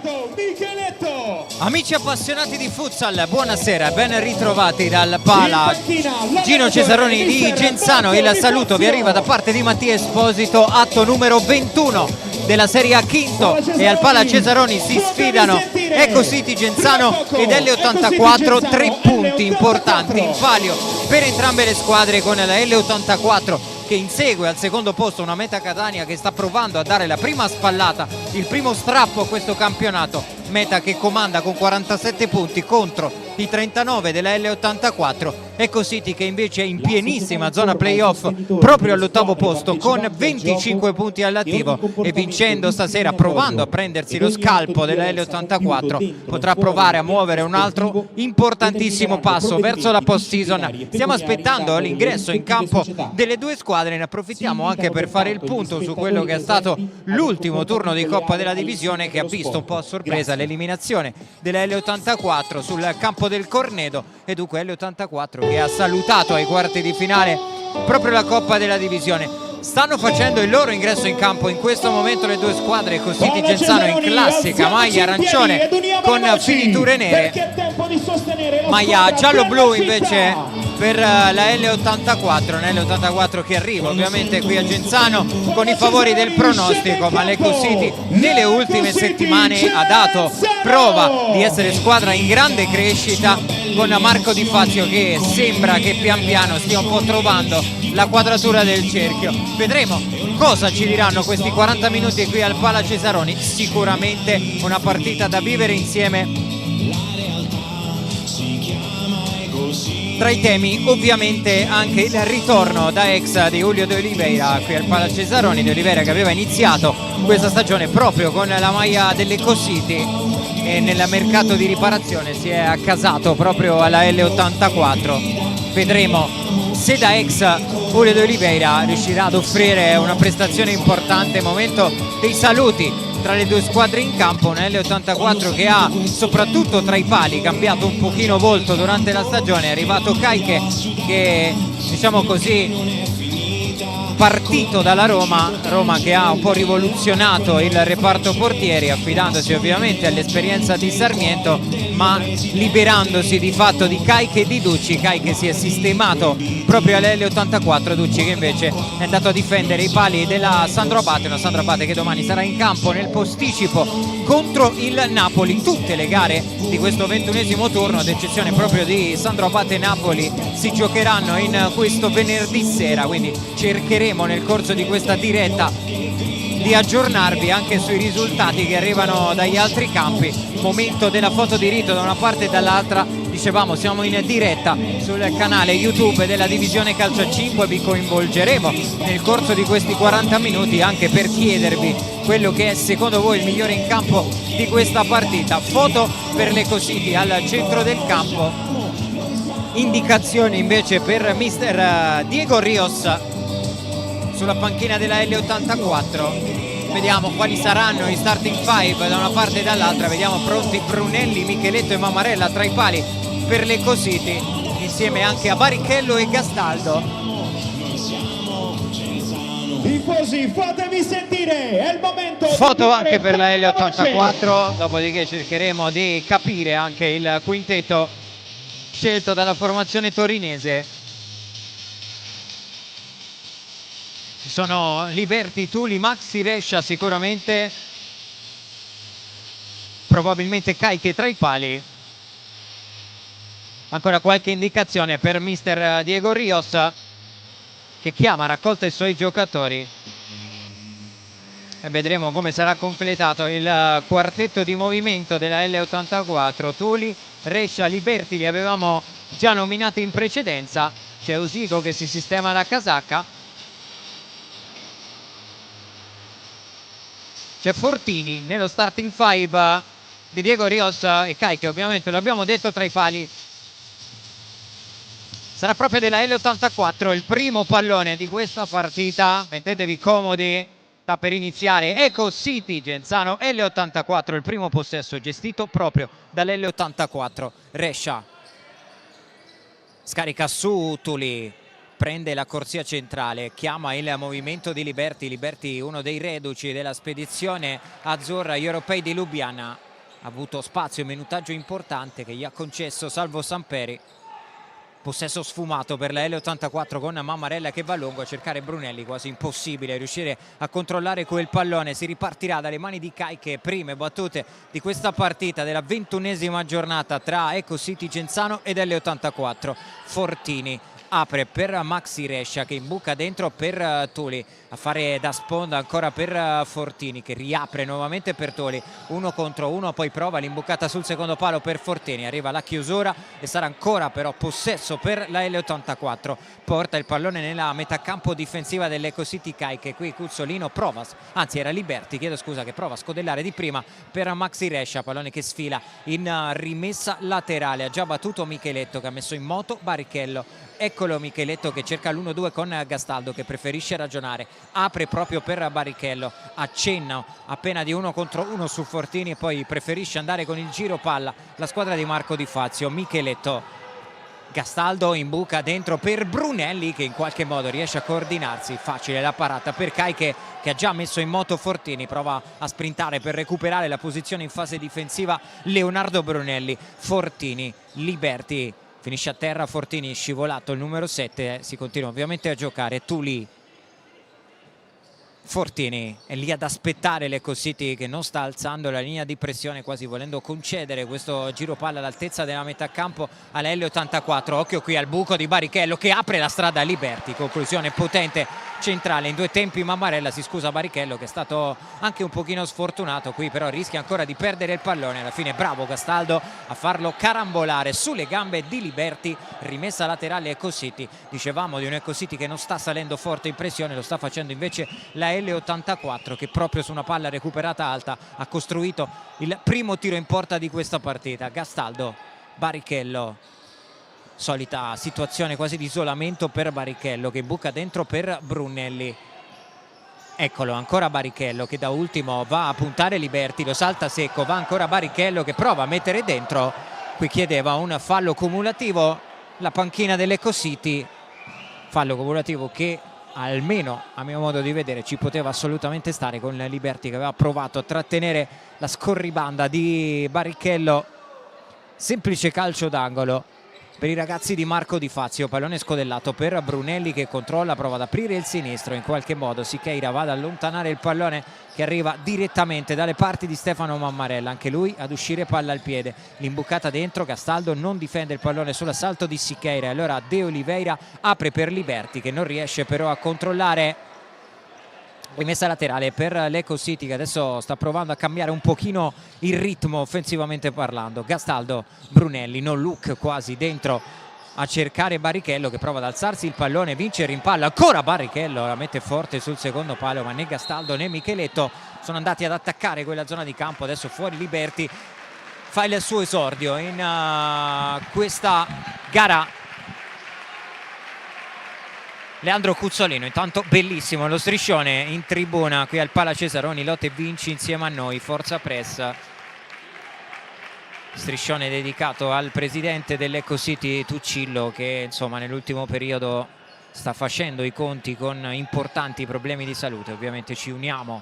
Marco Micheletto. Amici appassionati di futsal, buonasera, ben ritrovati dal Pala Gino Cesaroni di Genzano. Il saluto vi arriva da parte di Mattia Esposito, atto numero 21 della Serie A quinto, e al Pala Cesaroni si sfidano Eco City Genzano ed L84, 3 punti importanti in palio per entrambe le squadre, con la L84 che insegue al secondo posto una Meta Catania che sta provando a dare la prima spallata, il primo strappo a questo campionato. Meta che comanda con 47 punti contro i 39 della L84. Eco City che invece è in pienissima zona playoff proprio all'ottavo posto con 25 punti all'attivo, e vincendo stasera, provando a prendersi lo scalpo della L84, potrà provare a muovere un altro importantissimo passo verso la post season. Stiamo aspettando l'ingresso in campo delle due squadre, ne approfittiamo anche per fare il punto su quello che è stato l'ultimo turno di Coppa della Divisione, che ha visto un po' a sorpresa l'eliminazione della L84 sul campo del Cornedo, e dunque L84 che ha salutato ai quarti di finale proprio la Coppa della Divisione. Stanno facendo il loro ingresso in campo in questo momento le due squadre. Eco City Genzano in classica maglia arancione con finiture nere, maglia giallo-blu invece per la L84, una L84 che arriva ovviamente qui a Genzano con i favori del pronostico, ma l'Eco City nelle ultime settimane ha dato prova di essere squadra in grande crescita, con Marco Di Fazio che sembra che pian piano stia un po' trovando la quadratura del cerchio. Vedremo cosa ci diranno questi 40 minuti qui al Pala Cesaroni. Sicuramente una partita da vivere insieme. Tra i temi ovviamente anche il ritorno da ex di Julio De Oliveira qui al Pala Cesaroni. De Oliveira che aveva iniziato questa stagione proprio con la maglia dell'Eco City e nel mercato di riparazione si è accasato proprio alla L84. Vedremo se da ex Julio De Oliveira riuscirà ad offrire una prestazione importante. Momento dei saluti tra le due squadre in campo, una L84 che ha soprattutto tra i pali cambiato un pochino volto durante la stagione. È arrivato Caiche che, diciamo così, partito dalla Roma che ha un po' rivoluzionato il reparto portieri, affidandosi ovviamente all'esperienza di Sarmiento, ma liberandosi di fatto di Caiche e di Ducci. Caiche si è sistemato proprio all'L84, Ducci che invece è andato a difendere i pali della Sandro Abate, una Sandro Abate che domani sarà in campo nel posticipo contro il Napoli. Tutte le gare di questo 21esimo turno, ad eccezione proprio di Sandro Abate Napoli, si giocheranno in questo venerdì sera, quindi cercheremo nel corso di questa diretta di aggiornarvi anche sui risultati che arrivano dagli altri campi. Momento della foto di rito da una parte e dall'altra. Dicevamo, siamo in diretta sul canale YouTube della Divisione Calcio a 5, vi coinvolgeremo nel corso di questi 40 minuti anche per chiedervi quello che è secondo voi il migliore in campo di questa partita. Foto per l'Eco City al centro del campo, indicazioni invece per mister Diego Rios sulla panchina della L84. Vediamo quali saranno i starting five da una parte e dall'altra. Vediamo pronti Brunelli, Micheletto e Mamarella tra i pali per l'Eco City, insieme anche a Barrichello e Gastaldo. Tifosi, fatemi sentire, è il momento. Foto anche per la L84, dopodiché cercheremo di capire anche il quintetto scelto dalla formazione torinese. Ci sono Liberti, Tuli, Maxi, Rescia sicuramente, probabilmente Caiche tra i pali. Ancora qualche indicazione per mister Diego Rios che chiama a raccolta i suoi giocatori, e vedremo come sarà completato il quartetto di movimento della L84. Tuli, Rescia, Liberti li avevamo già nominati in precedenza. C'è Usigo che si sistema la casacca. C'è Fortini nello starting five di Diego Rios, e Caiche ovviamente l'abbiamo detto tra i pali. Sarà proprio della L84 il primo pallone di questa partita. Mettetevi comodi, sta per iniziare Eco City Genzano L84, il primo possesso gestito proprio dall'L84. Rescia scarica su Tuli, prende la corsia centrale, chiama il movimento di Liberti. Liberti, uno dei reduci della spedizione azzurra, gli europei di Lubiana. ha avuto spazio e minutaggio importante che gli ha concesso Salvo Samperi. Possesso sfumato per la L84 con Mammarella che va lungo a cercare Brunelli, quasi impossibile riuscire a controllare quel pallone. Si ripartirà dalle mani di Caiche, prime battute di questa partita della 21esima giornata tra Eco City Genzano ed L84. Fortini apre per Maxi Rescia che imbuca dentro per Tuli, a fare da sponda ancora per Fortini che riapre nuovamente per Tuli, 1 contro 1, poi prova l'imbucata sul secondo palo per Fortini, arriva la chiusura e sarà ancora però possesso per la L84. Porta il pallone nella metà campo difensiva dell'Eco City Caiche, qui Cuzzolino prova, anzi era Liberti, chiedo scusa, che prova a scodellare di prima per Maxi Rescia, pallone che sfila in rimessa laterale, ha già battuto Micheletto che ha messo in moto Barrichello. Eccolo Micheletto che cerca l'1-2 con Gastaldo che preferisce ragionare, apre proprio per Barrichello, accenna appena di 1 contro 1 su Fortini e poi preferisce andare con il giro palla la squadra di Marco Di Fazio. Micheletto, Gastaldo imbuca dentro per Brunelli che in qualche modo riesce a coordinarsi, facile la parata per Caiche che ha già messo in moto Fortini, prova a sprintare per recuperare la posizione in fase difensiva Leonardo Brunelli. Fortini, Liberti, finisce a terra Fortini, scivolato il numero 7, si continua ovviamente a giocare. Tuli, Fortini è lì ad aspettare l'Eco City che non sta alzando la linea di pressione, quasi volendo concedere questo giro palla all'altezza della metà campo alla L84. Occhio qui al buco di Barrichello che apre la strada a Liberti, conclusione potente centrale in 2 tempi. Mammarella, si scusa Barrichello che è stato anche un pochino sfortunato qui, però rischia ancora di perdere il pallone. Alla fine bravo Gastaldo a farlo carambolare sulle gambe di Liberti, rimessa laterale Eco City. Dicevamo di un Eco City che non sta salendo forte in pressione, lo sta facendo invece la L84 che proprio su una palla recuperata alta ha costruito il primo tiro in porta di questa partita. Gastaldo, Barrichello, solita situazione quasi di isolamento per Barrichello che buca dentro per Brunelli. Eccolo ancora Barrichello che da ultimo va a puntare Liberti, lo salta secco, va ancora Barrichello che prova a mettere dentro. Qui chiedeva un fallo cumulativo la panchina dell'Eco City, fallo cumulativo che almeno a mio modo di vedere ci poteva assolutamente stare, con Liberti che aveva provato a trattenere la scorribanda di Barrichello. Semplice calcio d'angolo per i ragazzi di Marco Di Fazio, pallone scodellato per Brunelli che controlla, prova ad aprire il sinistro, in qualche modo Siqueira va ad allontanare il pallone che arriva direttamente dalle parti di Stefano Mammarella, anche lui ad uscire palla al piede, l'imbucata dentro, Gastaldo non difende il pallone sull'assalto di Siqueira e allora De Oliveira apre per Liberti che non riesce però a controllare. Rimessa laterale per l'Eco City che adesso sta provando a cambiare un pochino il ritmo offensivamente parlando. Gastaldo, Brunelli, no look quasi dentro a cercare Barrichello che prova ad alzarsi il pallone, vince il rimpallo, ancora Barrichello la mette forte sul secondo palo, ma né Gastaldo né Micheletto sono andati ad attaccare quella zona di campo. Adesso fuori Liberti, fa il suo esordio in questa gara Leandro Cuzzolino. Intanto bellissimo lo striscione in tribuna qui al Pala Cesaroni, lotta e vinci insieme a noi, forza press. Striscione dedicato al presidente dell'Eco City Tuccillo che insomma nell'ultimo periodo sta facendo i conti con importanti problemi di salute. Ovviamente ci uniamo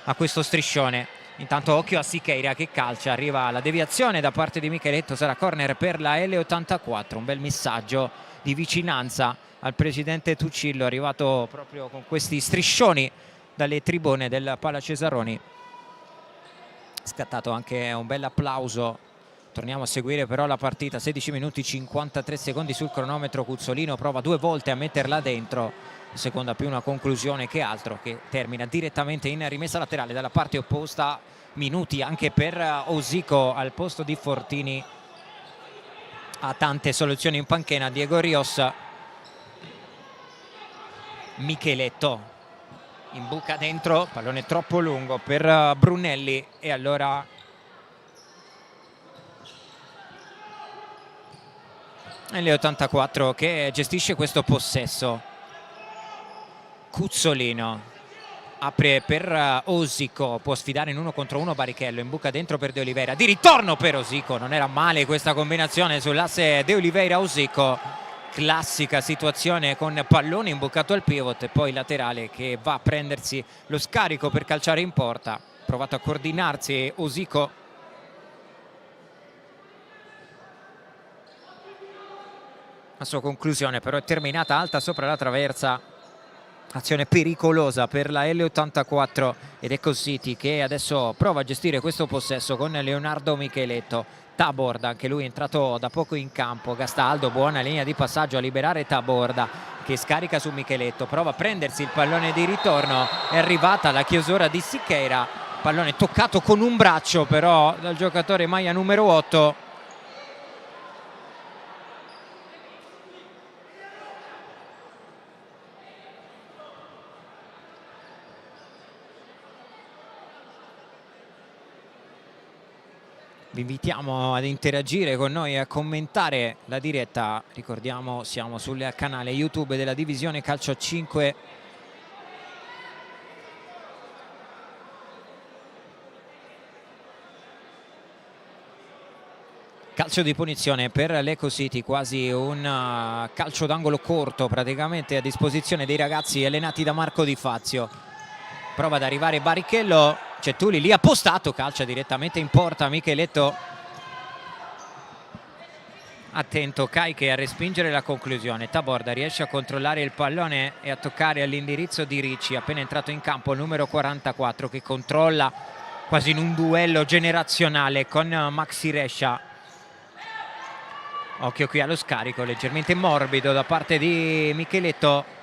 a questo striscione. Intanto occhio a Siqueira che calcia, arriva la deviazione da parte di Micheletto, sarà corner per la L84. Un bel messaggio di vicinanza al presidente Tuccillo, arrivato proprio con questi striscioni dalle tribune del Pala Cesaroni. Scattato anche un bel applauso. Torniamo a seguire però la partita, 16 minuti 53 secondi sul cronometro. Cuzzolino prova 2 volte a metterla dentro, seconda più una conclusione che altro, che termina direttamente in rimessa laterale dalla parte opposta. Minuti anche per Osico al posto di Fortini, ha tante soluzioni in panchina Diego Rios. Micheletto imbuca dentro, pallone troppo lungo per Brunelli e allora L84 che gestisce questo possesso. Cuzzolino apre per Osico, può sfidare in 1 contro 1 Barrichello, imbuca dentro per De Oliveira, di ritorno per Osico, non era male questa combinazione sull'asse De Oliveira-Osico. Classica situazione con pallone imbucato al pivot e poi laterale che va a prendersi lo scarico per calciare in porta. Provato a coordinarsi Osico la sua conclusione però è terminata alta sopra la traversa. Azione pericolosa per la L84 ed Ecocity, che adesso prova a gestire questo possesso con Leonardo Micheletto. Taborda, anche lui è entrato da poco in campo. Gastaldo, buona linea di passaggio a liberare Taborda, che scarica su Micheletto, prova a prendersi il pallone di ritorno. È arrivata la chiusura di Siqueira, pallone toccato con un braccio però dal giocatore maglia numero 8. Vi invitiamo ad interagire con noi e a commentare la diretta. Ricordiamo, siamo sul canale YouTube della Divisione Calcio 5. Calcio di punizione per l'Ecocity, quasi un calcio d'angolo corto praticamente a disposizione dei ragazzi allenati da Marco Di Fazio. Prova ad arrivare Barrichello, c'è Tuli lì appostato, calcia direttamente in porta Micheletto. Attento Caiche a respingere la conclusione. Taborda riesce a controllare il pallone e a toccare all'indirizzo di Ricci, appena entrato in campo il numero 44, che controlla quasi in un duello generazionale con Maxi Rescia. Occhio qui allo scarico leggermente morbido da parte di Micheletto.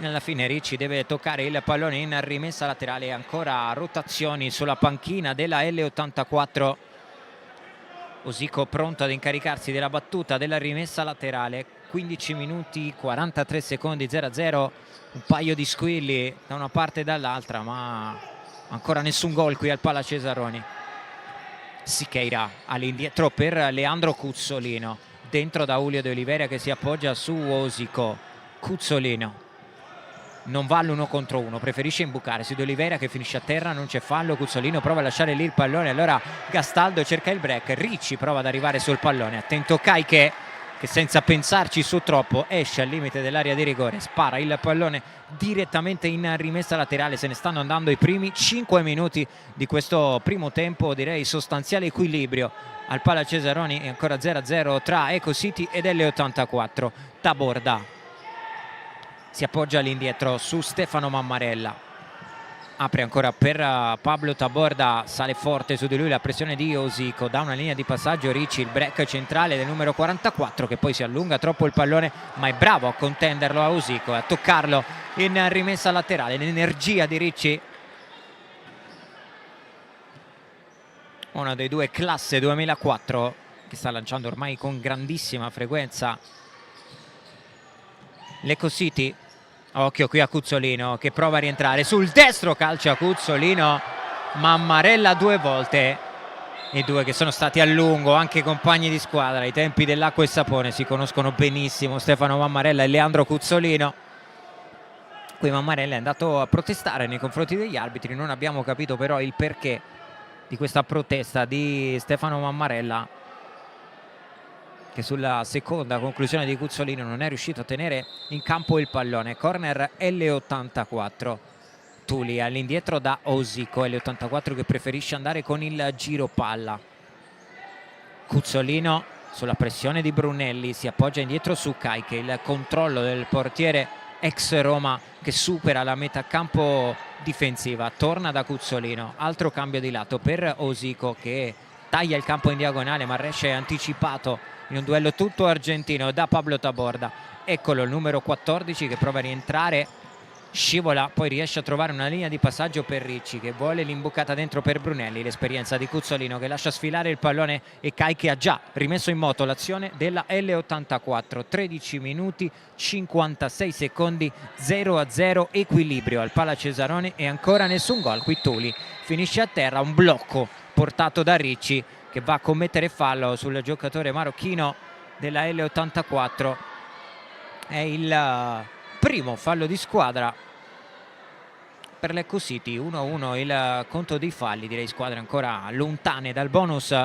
Alla fine Ricci deve toccare il pallone in rimessa laterale. Ancora rotazioni sulla panchina della L84. Osico pronto ad incaricarsi della battuta della rimessa laterale. 15 minuti 43 secondi, 0-0, un paio di squilli da una parte e dall'altra, ma ancora nessun gol qui al Pala Cesaroni. Siqueira all'indietro per Leandro Cuzzolino, dentro da Julio De Oliveira che si appoggia su Osico. Cuzzolino non va all'1 contro 1, preferisce imbucare su De Oliveira che finisce a terra, non c'è fallo. Cuzzolino prova a lasciare lì il pallone, allora Gastaldo cerca il break, Ricci prova ad arrivare sul pallone, attento Caiche che senza pensarci su troppo esce al limite dell'area di rigore, spara il pallone direttamente in rimessa laterale. Se ne stanno andando i primi 5 minuti di questo primo tempo, direi sostanziale equilibrio al Pala Cesaroni, e ancora 0-0 tra Ecocity ed L84. Taborda si appoggia all'indietro su Stefano Mammarella, apre ancora per Pablo Taborda, sale forte su di lui la pressione di Osico, da una linea di passaggio Ricci, il break centrale del numero 44 che poi si allunga troppo il pallone ma è bravo a contenderlo a Osico e a toccarlo in rimessa laterale. L'energia di Ricci, uno dei due classe 2004 che sta lanciando ormai con grandissima frequenza l'Ecocity. Occhio qui a Cuzzolino che prova a rientrare sul destro, calcia Cuzzolino, Mammarella 2 volte, e 2 che sono stati a lungo anche compagni di squadra ai tempi dell'acqua e sapone, si conoscono benissimo Stefano Mammarella e Leandro Cuzzolino. Qui Mammarella è andato a protestare nei confronti degli arbitri, non abbiamo capito però il perché di questa protesta di Stefano Mammarella, che sulla seconda conclusione di Cuzzolino non è riuscito a tenere in campo il pallone. Corner L84, Tuli all'indietro da Osico, L84 che preferisce andare con il giro palla. Cuzzolino sulla pressione di Brunelli si appoggia indietro su Caiche, il controllo del portiere ex Roma che supera la metà campo difensiva, torna da Cuzzolino, altro cambio di lato per Osico che taglia il campo in diagonale ma Rescia è anticipato in un duello tutto argentino da Pablo Taborda. Eccolo il numero 14 che prova a rientrare, scivola, poi riesce a trovare una linea di passaggio per Ricci che vuole l'imbucata dentro per Brunelli. L'esperienza di Cuzzolino che lascia sfilare il pallone e Caiche ha già rimesso in moto l'azione della L84. 13 minuti 56 secondi, 0-0, equilibrio al Pala Cesaroni e ancora nessun gol. Qui Tuli finisce a terra, un blocco portato da Ricci che va a commettere fallo sul giocatore marocchino della L84. È il primo fallo di squadra per l'Ecocity, 1-1 il conto dei falli, direi squadre ancora lontane dal bonus.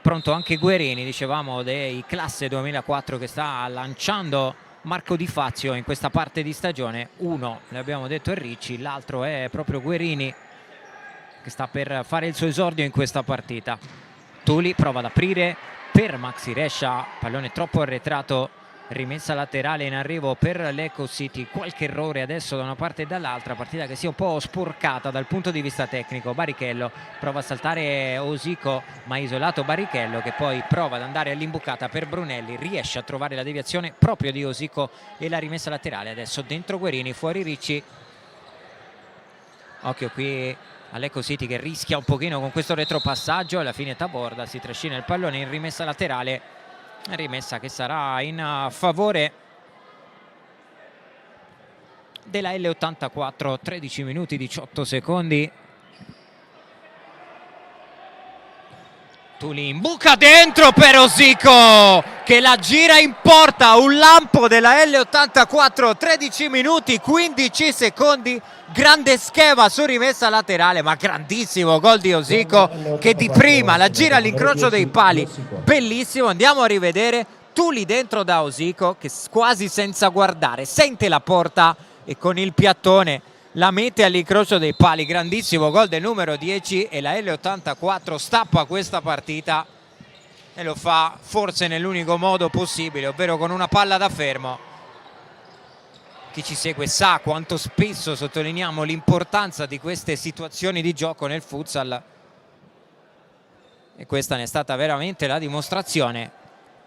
Pronto anche Guerini, dicevamo dei classe 2004 che sta lanciando Marco Di Fazio in questa parte di stagione. Uno, l'abbiamo detto, è Ricci, l'altro è proprio Guerini che sta per fare il suo esordio in questa partita. Tuli prova ad aprire per Maxi Rescia, pallone troppo arretrato, rimessa laterale in arrivo per l'Eco City. Qualche errore adesso da una parte e dall'altra, partita che si è un po' sporcata dal punto di vista tecnico. Barrichello prova a saltare Osico, ma isolato Barrichello, che poi prova ad andare all'imbucata per Brunelli, riesce a trovare la deviazione proprio di Osico e la rimessa laterale. Adesso dentro Guerini, fuori Ricci. Occhio qui all'Eco City che rischia un pochino con questo retropassaggio. Alla fine Taborda si trascina il pallone in rimessa laterale, rimessa che sarà in favore della L84. 13 minuti 18 secondi. Tuli in buca dentro per Osico che la gira in porta, un lampo della L84. 13 minuti 15 secondi, grande schema su rimessa laterale, ma grandissimo gol di Osico che di prima la gira all'incrocio dei pali, bellissimo. Andiamo a rivedere Tuli dentro da Osico che quasi senza guardare sente la porta e con il piattone la mette all'incrocio dei pali. Grandissimo gol del numero 10 e la L84 stappa questa partita e lo fa forse nell'unico modo possibile, ovvero con una palla da fermo. Chi ci segue sa quanto spesso sottolineiamo l'importanza di queste situazioni di gioco nel futsal e questa ne è stata veramente la dimostrazione. È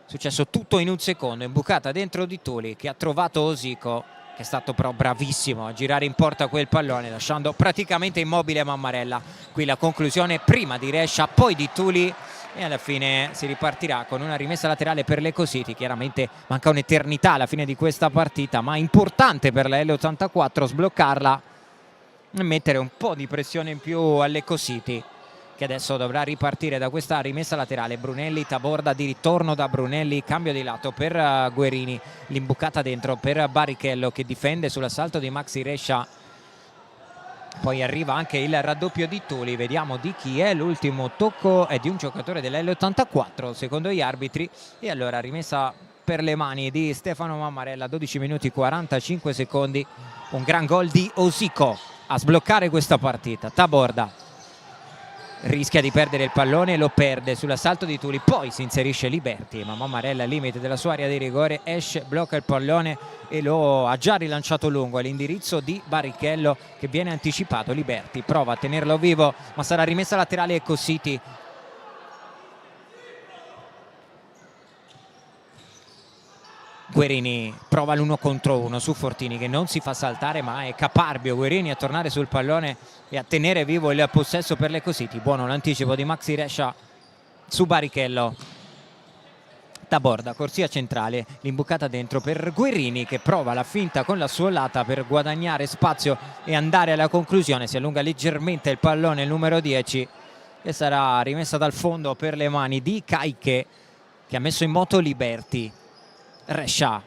successo tutto in un secondo, imbucata dentro di Tuli che ha trovato Osico, che è stato però bravissimo a girare in porta quel pallone lasciando praticamente immobile Mammarella. Qui la conclusione prima di Rescia, poi di Tuli e alla fine si ripartirà con una rimessa laterale per l'Eco City. Chiaramente manca un'eternità alla fine di questa partita, ma importante per la L84 sbloccarla e mettere un po' di pressione in più all'Eco City, che adesso dovrà ripartire da questa rimessa laterale. Brunelli, Taborda di ritorno da Brunelli, cambio di lato per Guerini, l'imbucata dentro per Barrichello che difende sull'assalto di Maxi Rescia. Poi arriva anche il raddoppio di Tuli, vediamo di chi è. L'ultimo tocco è di un giocatore dell'L84 secondo gli arbitri e allora rimessa per le mani di Stefano Mammarella. 12 minuti 45 secondi, un gran gol di Osico a sbloccare questa partita. Taborda rischia di perdere il pallone, lo perde sull'assalto di Tuli, poi si inserisce Liberti, ma Mammarella al limite della sua area di rigore esce, blocca il pallone e lo ha già rilanciato lungo all'indirizzo di Barrichello che viene anticipato. Liberti prova a tenerlo vivo ma sarà rimessa laterale Eco City. Guerini prova l'1 contro 1 su Fortini che non si fa saltare, ma è caparbio Guerini a tornare sul pallone e a tenere vivo il possesso per l'Eco City. Buono l'anticipo di Maxi Rescia su Barrichello. Taborda, corsia centrale, l'imbucata dentro per Guerini che prova la finta con la suolata per guadagnare spazio e andare alla conclusione. Si allunga leggermente il pallone il numero 10 e sarà rimessa dal fondo per le mani di Caiche che ha messo in moto Liberti. Rescia,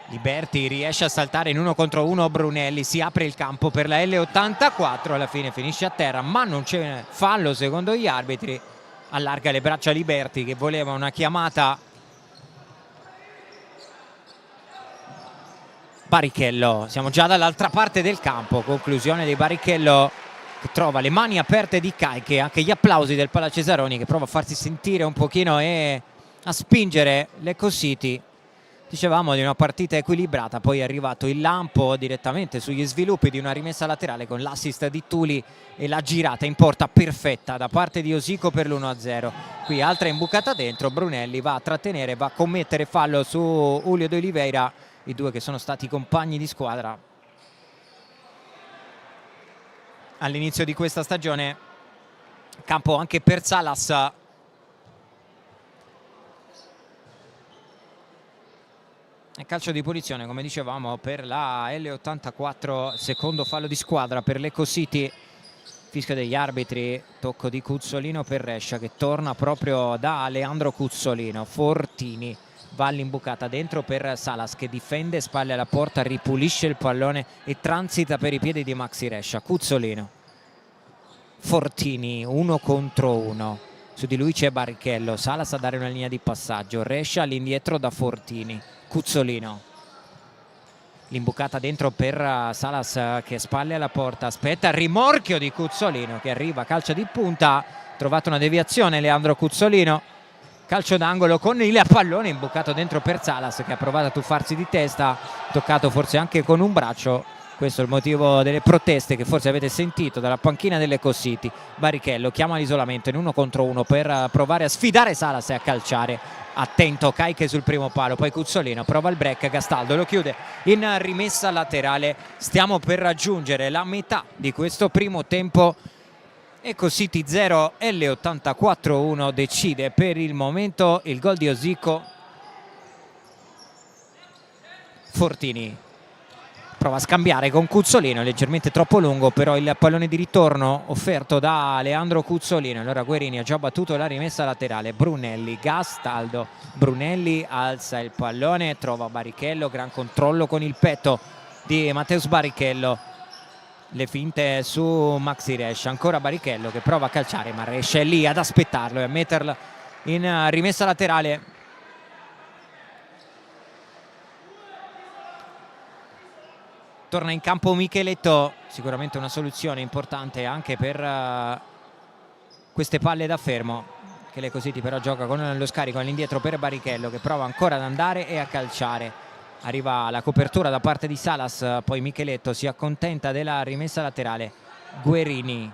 Liberti riesce a saltare in 1 contro 1 Brunelli, si apre il campo per la L84, alla fine finisce a terra ma non c'è fallo secondo gli arbitri. Allarga le braccia Liberti che voleva una chiamata. Barrichello, siamo già dall'altra parte del campo, conclusione di Barrichello che trova le mani aperte di Caiche, anche gli applausi del Palacesaroni che prova a farsi sentire un pochino e a spingere l'Eco City. Dicevamo di una partita equilibrata, poi è arrivato il lampo direttamente sugli sviluppi di una rimessa laterale con l'assist di Tuli e la girata in porta perfetta da parte di Osico per l'1-0. Qui altra imbucata dentro, Brunelli va a trattenere, va a commettere fallo su Julio de Oliveira, i due che sono stati compagni di squadra all'inizio di questa stagione. Campo anche per Salas. Calcio di punizione come dicevamo per la L84, secondo fallo di squadra per l'Eco City. Fischio degli arbitri, tocco di Cuzzolino per Rescia che torna proprio da Leandro Cuzzolino. Fortini va all'imbucata dentro per Salas che difende spalle alla porta, ripulisce il pallone e transita per i piedi di Maxi Rescia. Cuzzolino, Fortini 1 contro 1, su di lui c'è Barrichello, Salas a dare una linea di passaggio, Rescia all'indietro da Fortini. Cuzzolino L'imbucata dentro per Salas che spalle alla porta, aspetta il rimorchio di Cuzzolino che arriva, calcio di punta, trovato una deviazione Leandro Cuzzolino, calcio d'angolo con il pallone imbucato dentro per Salas che ha provato a tuffarsi di testa, toccato forse anche con un braccio. Questo è il motivo delle proteste che forse avete sentito dalla panchina delle City. Barrichello chiama l'isolamento in 1 contro 1 per provare a sfidare Salas e a calciare. Attento Caiche sul primo palo, poi Cuzzolino prova il break, Gastaldo lo chiude in rimessa laterale. Stiamo per raggiungere la metà di questo primo tempo. Ecocity 0, L84 1. Decide per il momento il gol di Osico. Fortini prova a scambiare con Cuzzolino, leggermente troppo lungo, però il pallone di ritorno offerto da Leandro Cuzzolino. Allora Guerini ha già battuto la rimessa laterale. Brunelli, Gastaldo, Brunelli alza il pallone, trova Barrichello, gran controllo con il petto di Matteus Barrichello, le finte su Maxi Resch, ancora Barrichello che prova a calciare, ma Resch è lì ad aspettarlo e a metterla in rimessa laterale. Torna in campo Micheletto, sicuramente una soluzione importante anche per queste palle da fermo, che le Cositi però gioca con lo scarico all'indietro per Barrichello che prova ancora ad andare e a calciare. Arriva la copertura da parte di Salas, poi Micheletto si accontenta della rimessa laterale. Guerini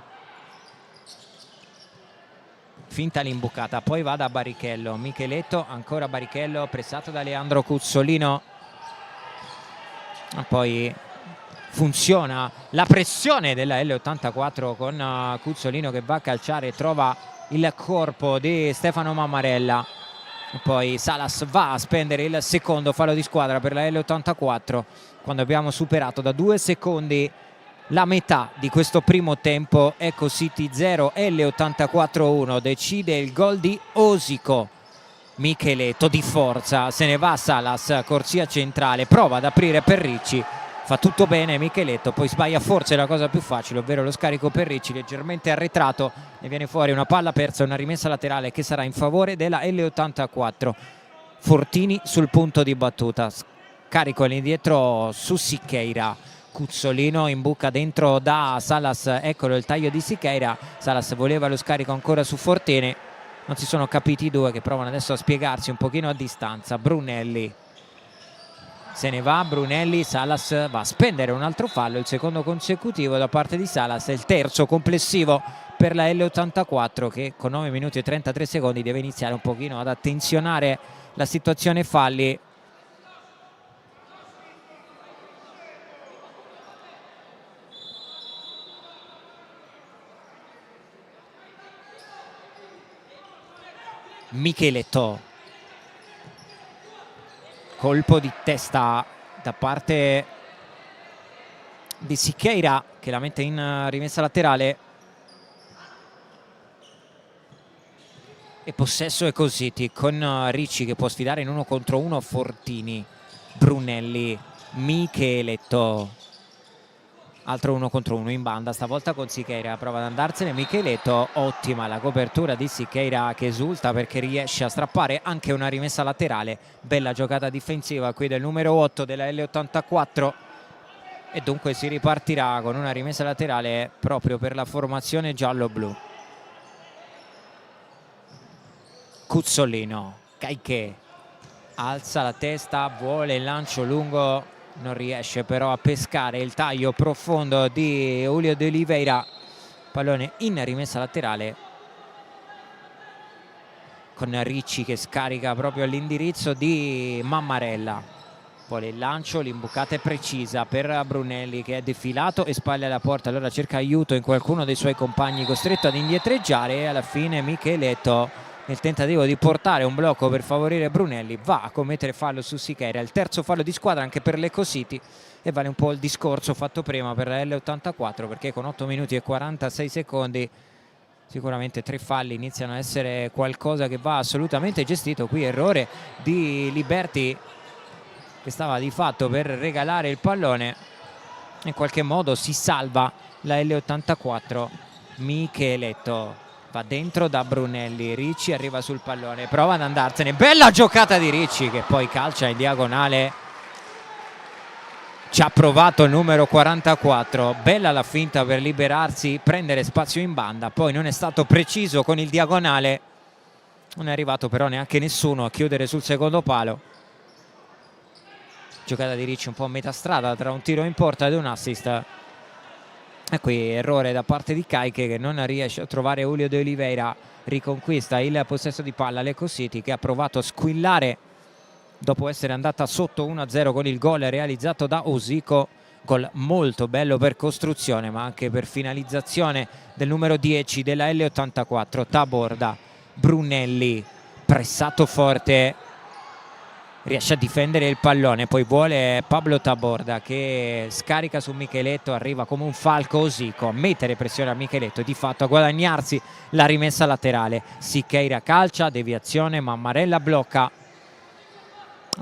finta l'imbucata, poi va da Barrichello. Micheletto, ancora Barrichello pressato da Leandro Cuzzolino, poi funziona la pressione della L84 con Cuzzolino che va a calciare e trova il corpo di Stefano Mammarella. E poi Salas va a spendere il secondo fallo di squadra per la L84 quando abbiamo superato da 2 secondi la metà di questo primo tempo. Ecocity 0, L84 1. Decide il gol di Osico. Micheletto di forza, se ne va Salas, corsia centrale, prova ad aprire per Ricci, fa tutto bene Micheletto, poi sbaglia forse la cosa più facile, ovvero lo scarico per Ricci, leggermente arretrato, e viene fuori una palla persa, una rimessa laterale che sarà in favore della L84. Fortini sul punto di battuta, carico all'indietro su Siqueira. Cuzzolino in buca dentro da Salas, eccolo il taglio di Siqueira. Salas voleva lo scarico ancora su Fortini, non si sono capiti i due che provano adesso a spiegarsi un pochino a distanza. Brunelli se ne va, Brunelli, Salas va a spendere un altro fallo, il secondo consecutivo da parte di Salas, è il terzo complessivo per la L84 che con 9 minuti e 33 secondi deve iniziare un pochino ad attenzionare la situazione falli. Micheletto, colpo di testa da parte di Siqueira che la mette in rimessa laterale e possesso Ecocity con Ricci che può sfidare in 1 contro 1 Fortini. Brunelli, Micheletto, altro 1 contro 1 in banda, stavolta con Siqueira, prova ad andarsene Micheletto, ottima la copertura di Siqueira che esulta perché riesce a strappare anche una rimessa laterale. Bella giocata difensiva qui del numero 8 della L84 e dunque si ripartirà con una rimessa laterale proprio per la formazione giallo-blu. Cuzzolino, Caiche alza la testa, vuole il lancio lungo, non riesce però a pescare il taglio profondo di Julio de Oliveira. Pallone in rimessa laterale con Ricci che scarica proprio all'indirizzo di Mammarella. Vuole il lancio, l'imbucata è precisa per Brunelli che è defilato e spalla alla porta, allora cerca aiuto in qualcuno dei suoi compagni, costretto ad indietreggiare e alla fine Micheletto, nel tentativo di portare un blocco per favorire Brunelli, va a commettere fallo su Siqueira, il terzo fallo di squadra anche per l'Ecocity e vale un po' il discorso fatto prima per la L84 perché con 8 minuti e 46 secondi sicuramente 3 falli iniziano a essere qualcosa che va assolutamente gestito. Qui errore di Liberti che stava di fatto per regalare il pallone, in qualche modo si salva la L84. Micheletto va dentro da Brunelli, Ricci arriva sul pallone, prova ad andarsene, bella giocata di Ricci che poi calcia in diagonale Ci ha provato il numero 44, bella la finta per liberarsi, prendere spazio in banda, poi non è stato preciso con il diagonale, non è arrivato però neanche nessuno a chiudere sul secondo palo. Giocata di Ricci un po' a metà strada tra un tiro in porta ed un assist. E qui errore da parte di Caiche che non riesce a trovare Julio de Oliveira. Riconquista il possesso di palla Lecco City, che ha provato a squillare dopo essere andata sotto 1-0 con il gol realizzato da Osico. Gol molto bello per costruzione ma anche per finalizzazione del numero 10 della L84, Taborda. Brunelli, pressato forte, riesce a difendere il pallone, poi vuole Pablo Taborda che scarica su Micheletto, arriva come un falco Osico a mettere pressione a Micheletto, di fatto a guadagnarsi la rimessa laterale. Siqueira calcia, deviazione, Mammarella blocca,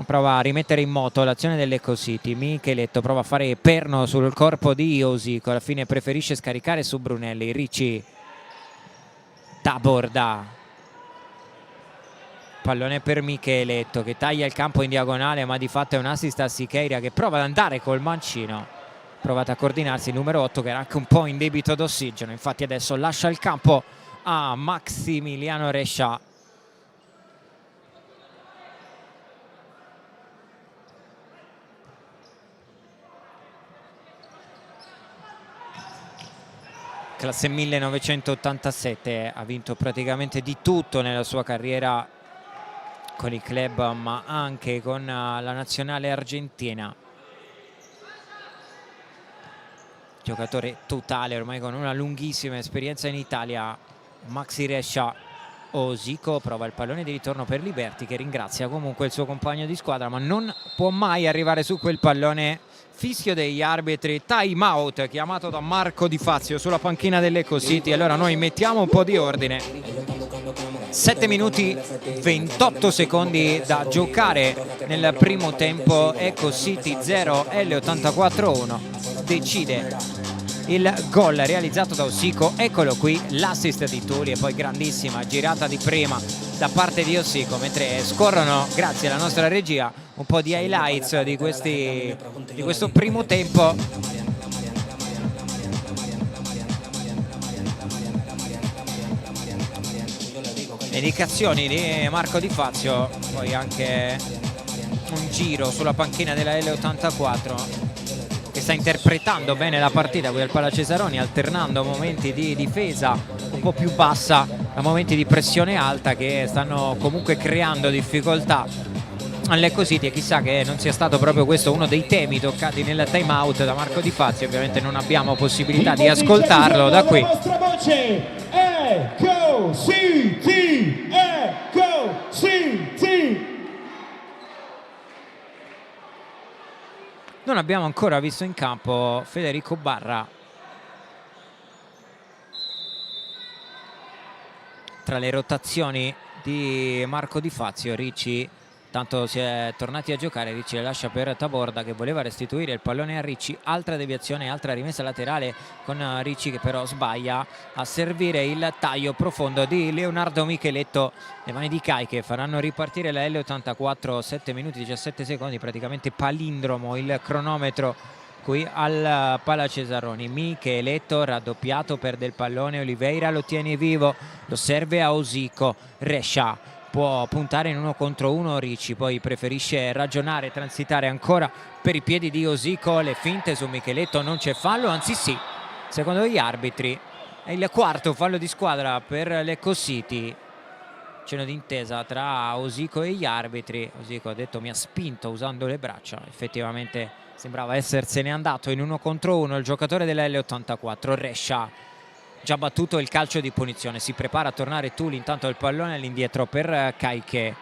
prova a rimettere in moto l'azione dell'Ecco City. Micheletto prova a fare perno sul corpo di Osico, alla fine preferisce scaricare su Brunelli. Ricci, Taborda, pallone per Micheletto che taglia il campo in diagonale, ma di fatto è un assist a Siqueira che prova ad andare col mancino. Provate a coordinarsi il numero 8 che era anche un po' in debito d'ossigeno, infatti adesso lascia il campo a Maximiliano Rescia. Classe 1987, ha vinto praticamente di tutto nella sua carriera con il club ma anche con la nazionale argentina. Giocatore totale ormai con una lunghissima esperienza in Italia, Maxi Rescia. Osico prova il pallone di ritorno per Liberti che ringrazia comunque il suo compagno di squadra ma non può mai arrivare su quel pallone. Fischio degli arbitri, time out chiamato da Marco Di Fazio sulla panchina dell'Ecco City. Allora noi mettiamo un po' di ordine. 7 minuti 28 secondi da giocare nel primo tempo. Ecco City 0, L84 1. Decide il gol realizzato da Osico. Eccolo qui l'assist di Tuli e poi grandissima girata di prima da parte di Osico, mentre scorrono, grazie alla nostra regia, un po' di highlights di questo primo tempo. Le indicazioni di Marco Di Fazio, poi anche un giro sulla panchina della L84 che sta interpretando bene la partita qui al Palacesaroni, alternando momenti di difesa un po' più bassa a momenti di pressione alta che stanno comunque creando difficoltà all'Ecco City, e chissà che non sia stato proprio questo uno dei temi toccati nel time out da Marco Di Fazio. Ovviamente non abbiamo possibilità di ascoltarlo da qui. La vostra voce, Ecco City, Ecco City. Non abbiamo ancora visto in campo Federico Barra. Tra le rotazioni di Marco Di Fazio, Ricci tanto si è tornati a giocare, Ricci le lascia per Taborda che voleva restituire il pallone a Ricci. Altra deviazione, altra rimessa laterale con Ricci che però sbaglia a servire il taglio profondo di Leonardo Micheletto. Le mani di Caiche faranno ripartire la L84, 7 minuti 17 secondi, praticamente palindromo il cronometro qui al Palacesaroni. Micheletto raddoppiato, perde il pallone, Oliveira lo tiene vivo, lo serve a Osico. Rescia può puntare in 1 contro 1, Ricci poi preferisce ragionare, transitare ancora per i piedi di Osico. Le finte su Micheletto, non c'è fallo, anzi sì, secondo gli arbitri è il quarto fallo di squadra per l'Ecco City. Cenno d'intesa tra Osico e gli arbitri. Osico ha detto mi ha spinto usando le braccia, effettivamente sembrava essersene andato in 1 contro 1 il giocatore della L84. Rescia già battuto il calcio di punizione, si prepara a tornare Tuli, intanto il pallone all'indietro per Caiche,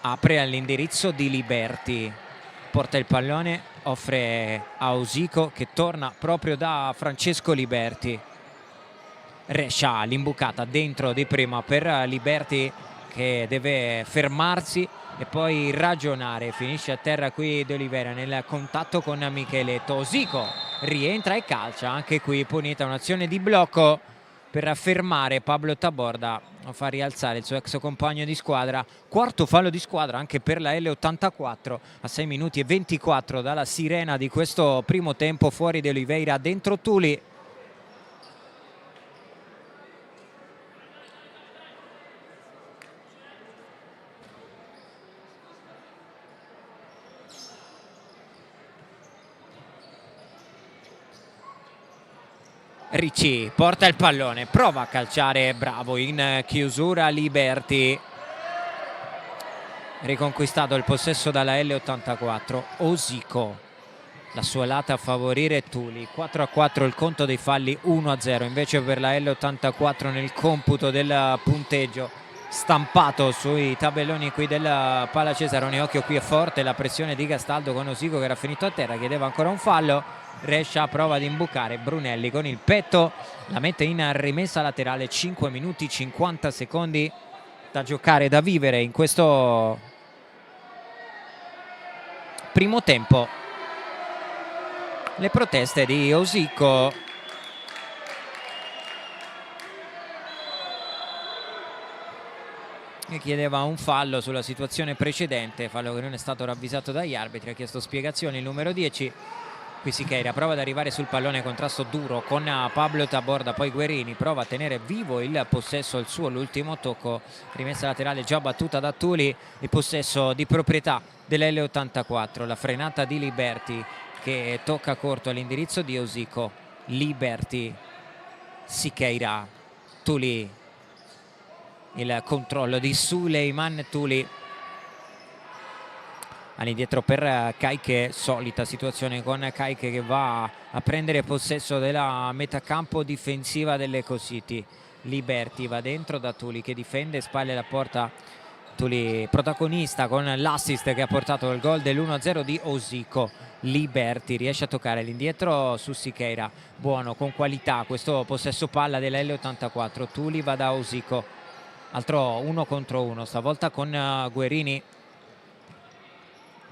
apre all'indirizzo di Liberti, porta il pallone, offre a Osico che torna proprio da Francesco Liberti. Rescia, l'imbucata dentro di prima per Liberti che deve fermarsi e poi ragionare, finisce a terra qui De Oliveira nel contatto con Micheletto. Osico rientra e calcia, anche qui punita un'azione di blocco per fermare Pablo Taborda. fa rialzare il suo ex compagno di squadra. Quarto fallo di squadra anche per la L84 a 6 minuti e 24 dalla sirena di questo primo tempo. Fuori De Oliveira, dentro Tuli. Ricci porta il pallone, prova a calciare, bravo in chiusura Liberty. Riconquistato il possesso dalla L84. Osico, la sua lata a favorire Tuli. 4-4 il conto dei falli, 1-0 invece per la L84 nel computo del punteggio stampato sui tabelloni qui del Palacesaroni. Occhio, qui è forte la pressione di Gastaldo con Osico che era finito a terra, chiedeva ancora un fallo. Rescia prova ad imbucare, Brunelli con il petto la mette in rimessa laterale. 5 minuti 50 secondi da giocare, da vivere in questo primo tempo. Le proteste di Osico, che chiedeva un fallo sulla situazione precedente, fallo che non è stato ravvisato dagli arbitri. Ha chiesto spiegazioni il numero 10. Qui Siqueira prova ad arrivare sul pallone, contrasto duro con Pablo Taborda, poi Guerini prova a tenere vivo il possesso, il suo l'ultimo tocco, rimessa laterale già battuta da Tuli, il possesso di proprietà dell'L84, la frenata di Liberty che tocca corto all'indirizzo di Osico. Liberty, Siqueira, Tuli, il controllo di Suleiman Tuli. All'indietro per Caiche, solita situazione con Caiche che va a prendere possesso della metacampo difensiva dell'Ecocity. Liberty va dentro da Tuli che difende, spalle alla porta. Tuli protagonista con l'assist che ha portato il gol dell'1-0 di Osico. Liberty riesce a toccare l'indietro su Siqueira, buono, con qualità questo possesso palla della L84. Tuli va da Osico, altro 1 contro 1, stavolta con Guerini.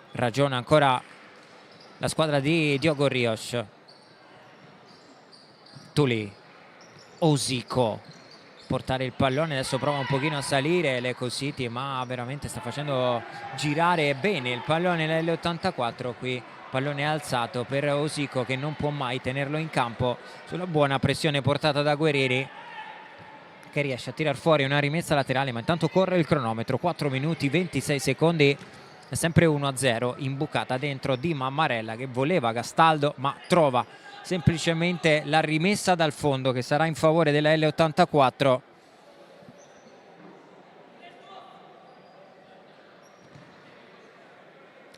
Ragiona ancora la squadra di Diogo Rios. Tuli, Osico, portare il pallone, adesso prova un pochino a salire l'Ecocity, ma veramente sta facendo girare bene il pallone l'L84. Qui pallone alzato per Osico che non può mai tenerlo in campo sulla buona pressione portata da Guerini, che riesce a tirar fuori una rimessa laterale, ma intanto corre il cronometro. 4 minuti 26 secondi. È sempre 1-0, imbucata dentro di Mammarella che voleva Gastaldo ma trova semplicemente la rimessa dal fondo che sarà in favore della L84.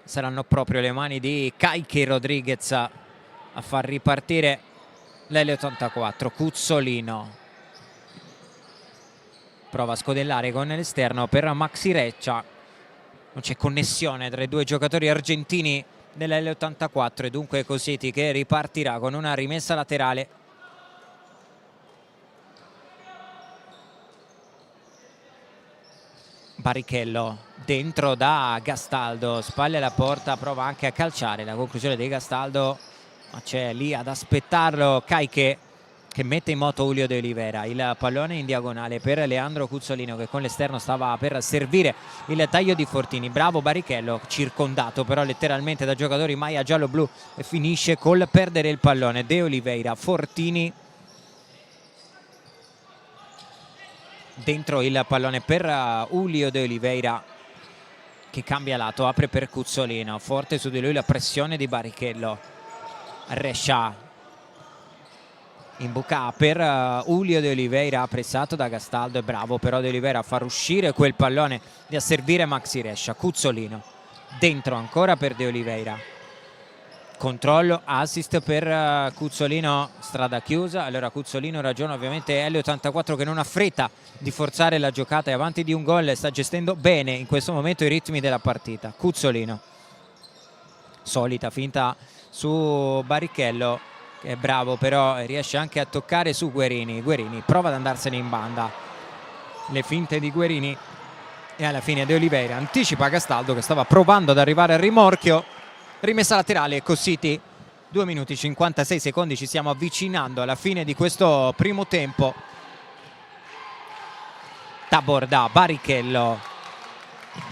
Saranno proprio le mani di Caiche Rodriguez a far ripartire l'L84. Cuzzolino prova a scodellare con l'esterno per Maxi Reccia. Non c'è connessione tra i due giocatori argentini dell'L84 e dunque Cositi che ripartirà con una rimessa laterale. Barrichello dentro da Gastaldo, spalle alla porta, prova anche a calciare. La conclusione di Gastaldo, ma c'è lì ad aspettarlo Caiche che mette in moto Julio De Oliveira. Il pallone in diagonale per Leandro Cuzzolino che con l'esterno stava per servire il taglio di Fortini. Bravo Barrichello, circondato però letteralmente da giocatori maglia giallo-blu, e finisce col perdere il pallone. De Oliveira, Fortini dentro il pallone per Julio De Oliveira che cambia lato, apre per Cuzzolino, forte su di lui la pressione di Barrichello. Rescia imbucà per Julio De Oliveira, pressato da Gastaldo, è bravo però De Oliveira a far uscire quel pallone e a servire Maxi Rescia. Cuzzolino dentro ancora per De Oliveira, controllo, assist per Cuzzolino, strada chiusa. Allora Cuzzolino ragiona, ovviamente L84 che non ha fretta di forzare la giocata, è avanti di un gol, sta gestendo bene in questo momento i ritmi della partita. Cuzzolino, solita finta su Barrichello che è bravo però riesce anche a toccare su Guerini. Guerini prova ad andarsene in banda, le finte di Guerini e alla fine De Oliveira anticipa Gastaldo che stava provando ad arrivare al rimorchio. Rimessa laterale Ecocity. 2 minuti 56 secondi, ci stiamo avvicinando alla fine di questo primo tempo. Tabor da Barrichello.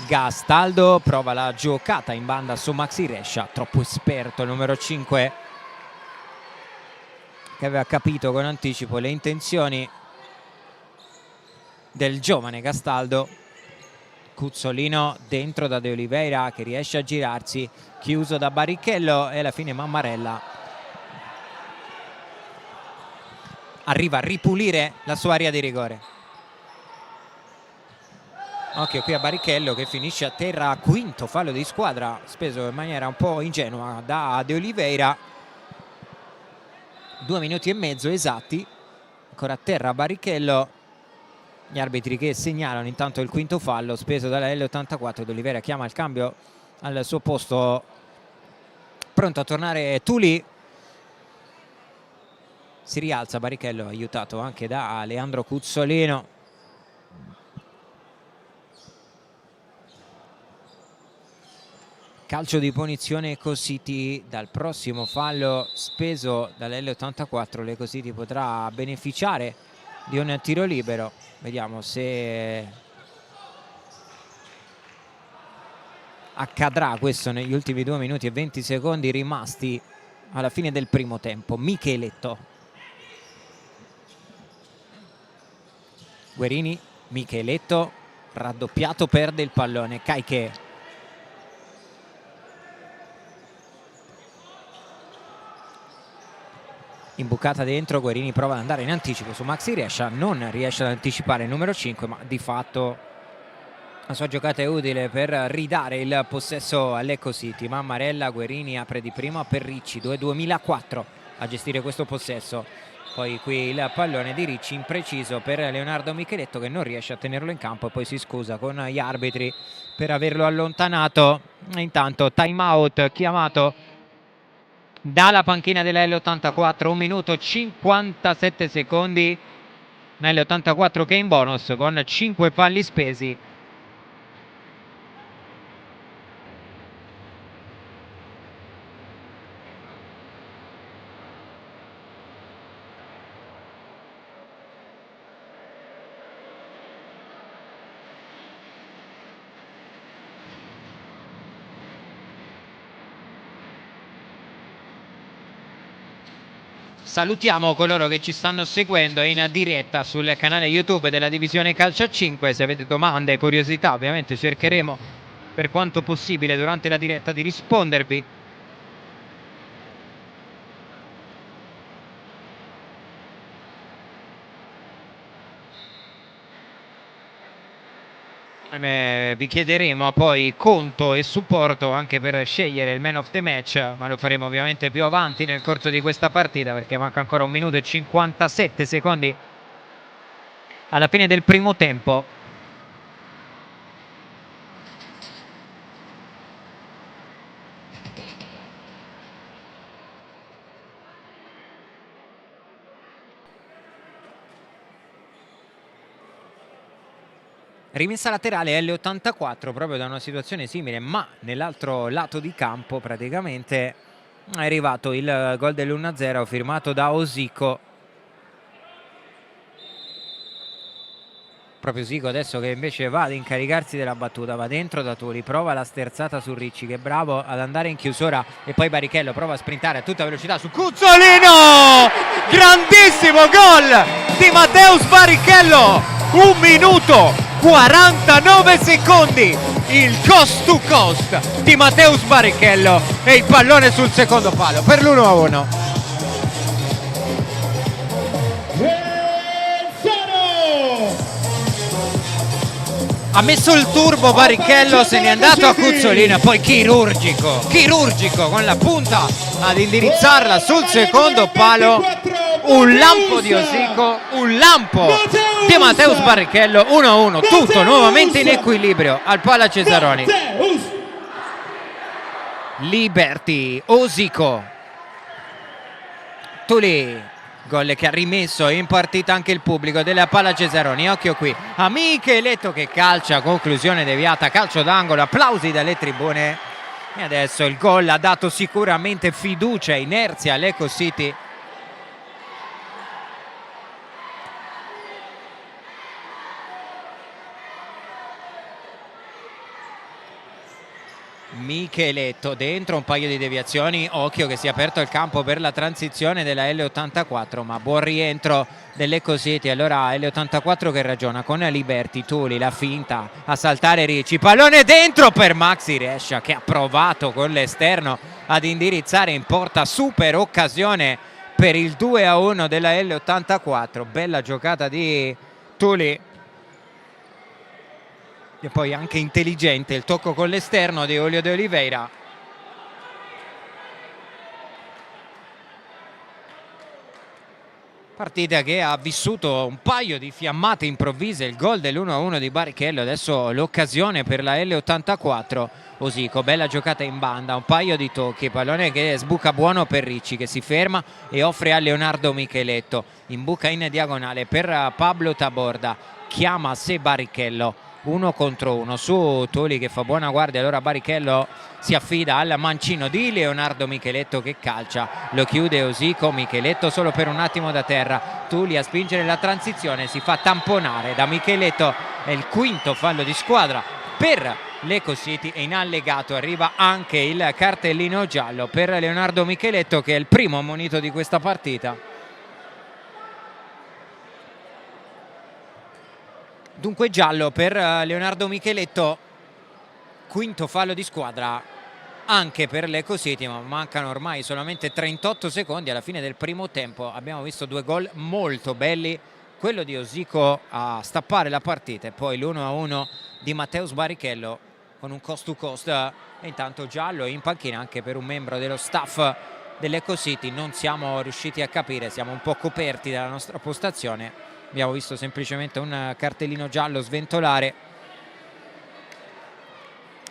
Gastaldo prova la giocata in banda su Maxi Rescia, troppo esperto il numero 5, che aveva capito con anticipo le intenzioni del giovane Gastaldo. Cuzzolino dentro da De Oliveira, che riesce a girarsi, chiuso da Barrichello, e alla fine Mammarella arriva a ripulire la sua area di rigore. Occhio qui a Barrichello, che finisce a terra, quinto fallo di squadra, speso in maniera un po' ingenua da De Oliveira. 2 minuti e mezzo esatti, ancora a terra Barrichello. Gli arbitri che segnalano intanto il quinto fallo speso dalla L84. De Oliveira chiama il cambio al suo posto, pronto a tornare Tuli. Si rialza Barrichello, aiutato anche da Leandro Cuzzolino. Calcio di punizione Ecocity dal prossimo fallo speso dall'L84. L'Ecocity potrà beneficiare di un tiro libero. Vediamo se accadrà questo negli ultimi 2 minuti e 20 secondi rimasti alla fine del primo tempo. Micheletto, Guerini, Micheletto, raddoppiato, perde il pallone. Caiche, imbucata dentro, Guerini prova ad andare in anticipo su Maxi Rescia, non riesce ad anticipare il numero 5, ma di fatto la sua giocata è utile per ridare il possesso all'Ecocity. Mammarella, Guerini apre di prima per Ricci, 2004 a gestire questo possesso. Poi qui il pallone di Ricci impreciso per Leonardo Micheletto, che non riesce a tenerlo in campo e poi si scusa con gli arbitri per averlo allontanato. Intanto time out chiamato dalla panchina della L84, 1 minuto e 57 secondi. L84 che è in bonus con 5 falli spesi. Salutiamo coloro che ci stanno seguendo in diretta sul canale YouTube della Divisione Calcio a 5. Se avete domande e curiosità, ovviamente cercheremo per quanto possibile durante la diretta di rispondervi. Vi chiederemo poi conto e supporto anche per scegliere il man of the match, ma lo faremo ovviamente più avanti nel corso di questa partita, perché manca ancora 1 minuto e 57 secondi alla fine del primo tempo. Rimessa laterale L84 proprio da una situazione simile, ma nell'altro lato di campo praticamente è arrivato il gol dell'1-0 firmato da Osico. Proprio Osico adesso che invece va ad incaricarsi della battuta, va dentro da Tuli, prova la sterzata su Ricci, che è bravo ad andare in chiusura, e poi Barrichello prova a sprintare a tutta velocità su Cuzzolino! Grandissimo gol di Mateus Barrichello, 1 minuto 49 secondi, il cost to cost di Mateus Barrichello e il pallone sul secondo palo per l'1-1. Ha messo il turbo Barrichello, se n'è andato a Cuzzolino e poi chirurgico con la punta ad indirizzarla sul secondo palo. Un lampo di Osico, un lampo di Mateus Barrichello. 1-1, tutto nuovamente in equilibrio al Pala Cesaroni. Liberty, Osico, Tuli, gol che ha rimesso in partita anche il pubblico della Pala Cesaroni. Occhio qui a Micheletto che calcia, conclusione deviata, calcio d'angolo, applausi dalle tribune. E adesso il gol ha dato sicuramente fiducia e inerzia all'Ecocity. Micheletto dentro, un paio di deviazioni, occhio che si è aperto il campo per la transizione della L84, ma buon rientro dell'Eco City. Allora L84 che ragiona con Liberty, Tuli, la finta a saltare Ricci, pallone dentro per Maxi Rescia che ha provato con l'esterno ad indirizzare in porta, super occasione per il 2-1 della L84, bella giocata di Tuli e poi anche intelligente il tocco con l'esterno di Julio de Oliveira. Partita che ha vissuto un paio di fiammate improvvise, il gol dell'1-1 di Barrichello, adesso l'occasione per la L84. Osico, bella giocata in banda, un paio di tocchi, pallone che sbuca buono per Ricci che si ferma e offre a Leonardo Micheletto, imbuca in diagonale per Pablo Taborda, chiama a sé Barrichello, 1 contro 1 su Tuli che fa buona guardia, allora Barrichello si affida al mancino di Leonardo Micheletto che calcia, lo chiude Osico, Micheletto solo per un attimo da terra, Tuli a spingere la transizione, si fa tamponare da Micheletto, è il quinto fallo di squadra per l'Eco City e in allegato arriva anche il cartellino giallo per Leonardo Micheletto che è il primo ammonito di questa partita. Dunque giallo per Leonardo Micheletto, quinto fallo di squadra anche per l'Eco City, ma mancano ormai solamente 38 secondi alla fine del primo tempo. Abbiamo visto due gol molto belli, quello di Osico a stappare la partita e poi l'1-1 di Matteus Barrichello con un cost to cost, e intanto giallo in panchina anche per un membro dello staff dell'Eco City. Non siamo riusciti a capire, siamo un po' coperti dalla nostra postazione, abbiamo visto semplicemente un cartellino giallo sventolare.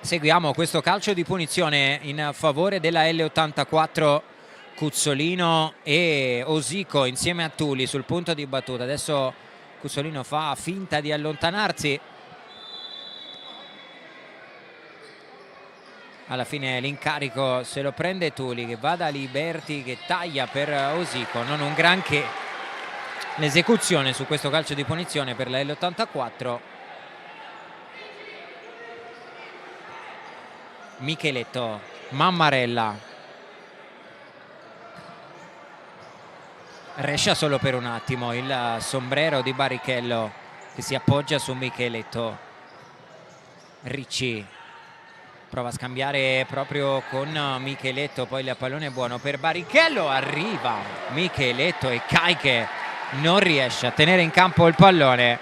Seguiamo questo calcio di punizione in favore della L84, Cuzzolino e Osico insieme a Tuli sul punto di battuta. Adesso Cuzzolino fa finta di allontanarsi, alla fine l'incarico se lo prende Tuli che va da Liberty che taglia per Osico, non un granché l'esecuzione su questo calcio di punizione per la L84. Micheletto, Mammarella, Rescia solo per un attimo, il sombrero di Barrichello che si appoggia su Micheletto. Ricci prova a scambiare proprio con Micheletto, poi il pallone è buono per Barrichello, arriva Micheletto e Caiche non riesce a tenere in campo il pallone,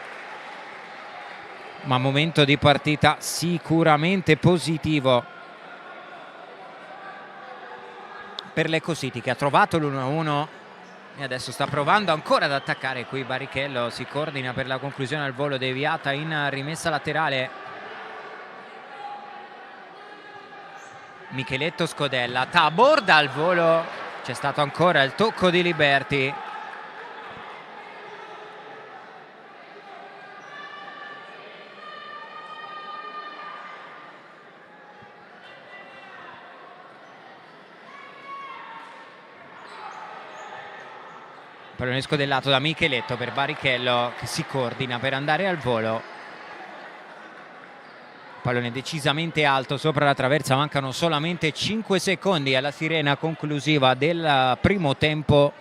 ma momento di partita sicuramente positivo per l'Eco City che ha trovato l'1-1 e adesso sta provando ancora ad attaccare. Qui Barrichello si coordina per la conclusione al volo, deviata in rimessa laterale. Micheletto scodella, Taborda al volo, c'è stato ancora il tocco di Liberty. Pallone scodellato da Micheletto per Barrichello che si coordina per andare al volo. Pallone decisamente alto sopra la traversa, mancano solamente 5 secondi alla sirena conclusiva del primo tempo.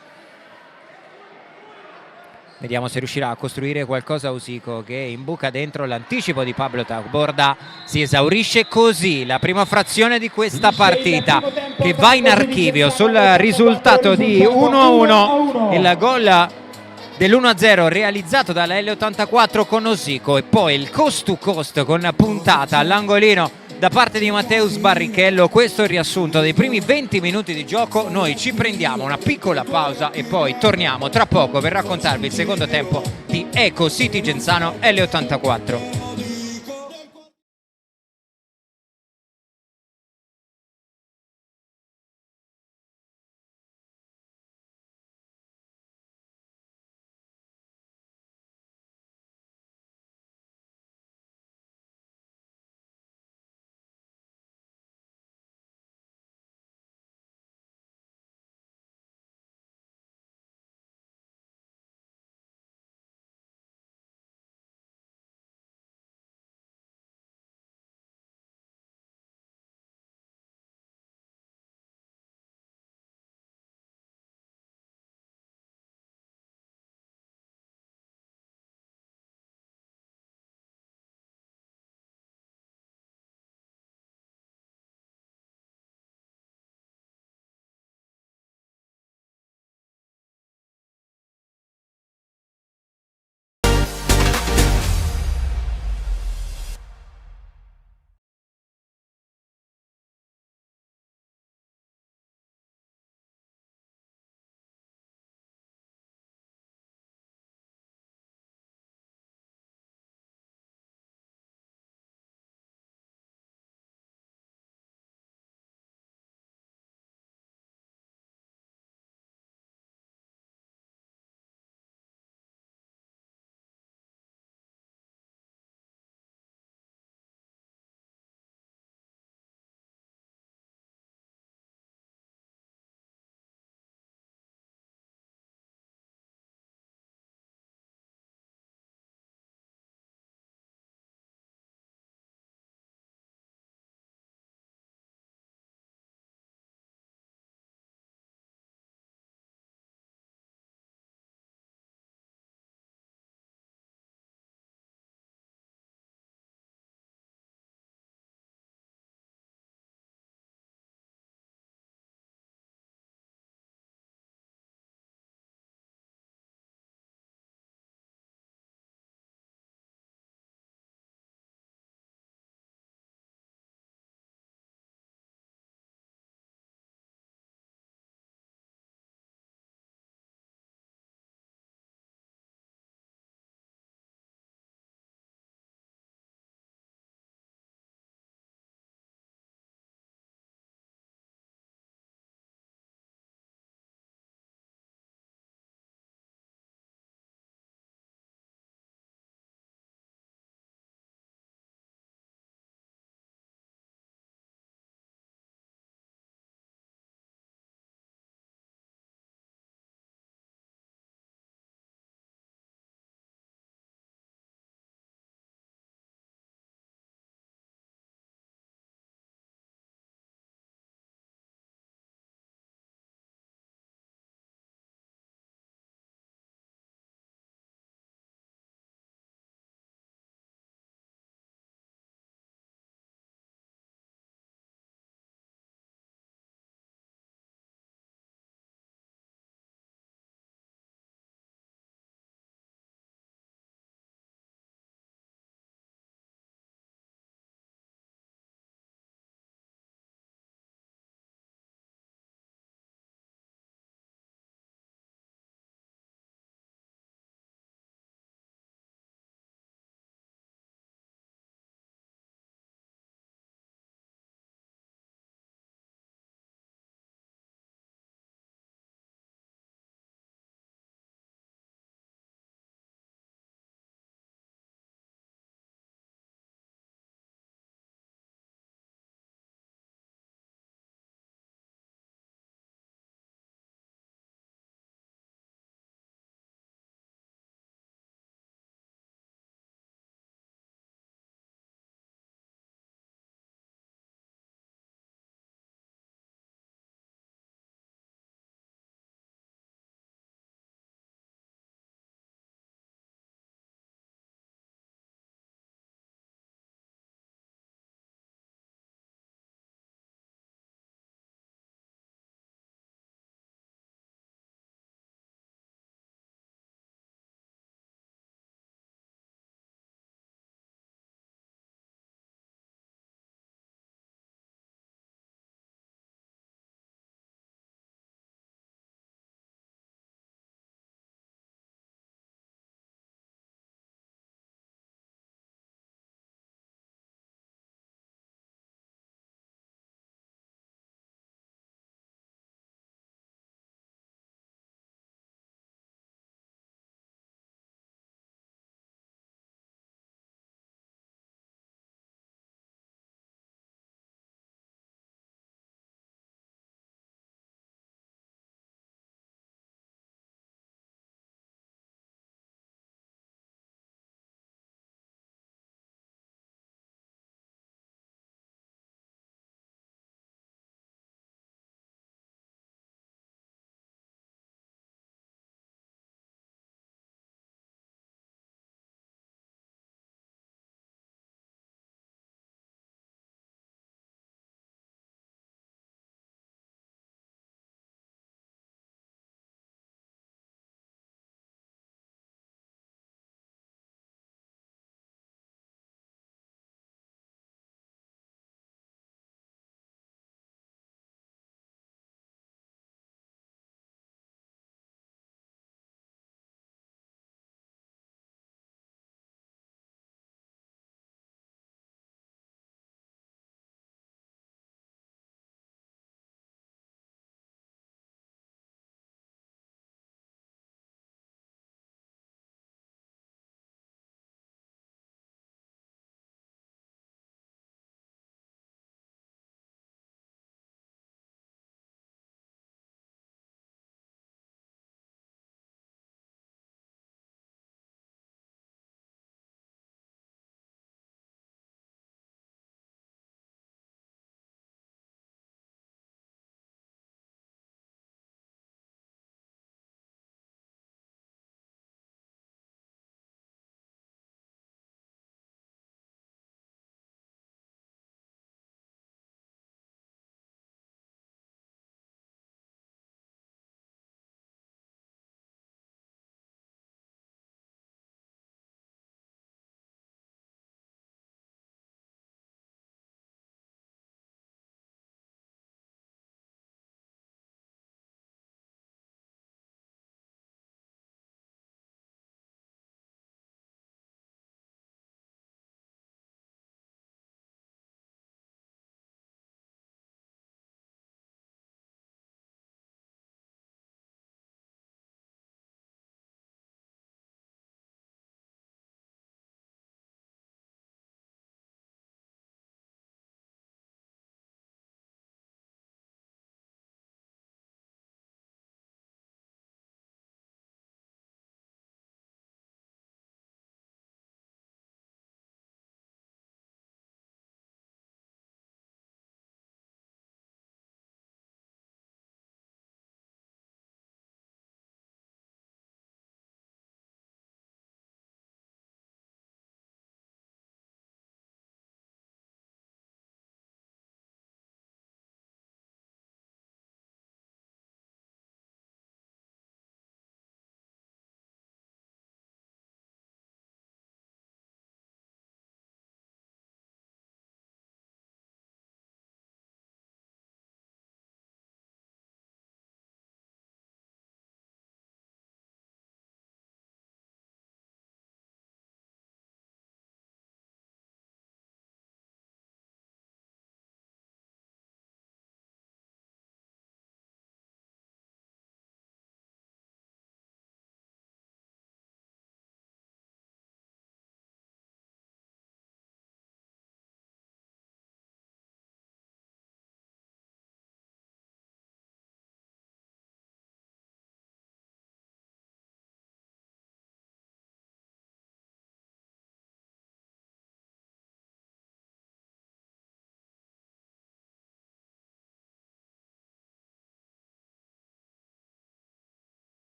Vediamo se riuscirà a costruire qualcosa Osico che imbuca dentro l'anticipo di Pablo Taborda. Si esaurisce così la prima frazione di questa partita che va in archivio sul risultato di 1-1. Il gol dell'1-0 realizzato dalla L84 con Osico e poi il cost to cost con puntata all'angolino da parte di Matteus Barrichello. Questo è il riassunto dei primi 20 minuti di gioco. Noi ci prendiamo una piccola pausa e poi torniamo tra poco per raccontarvi il secondo tempo di Eco City Genzano L84.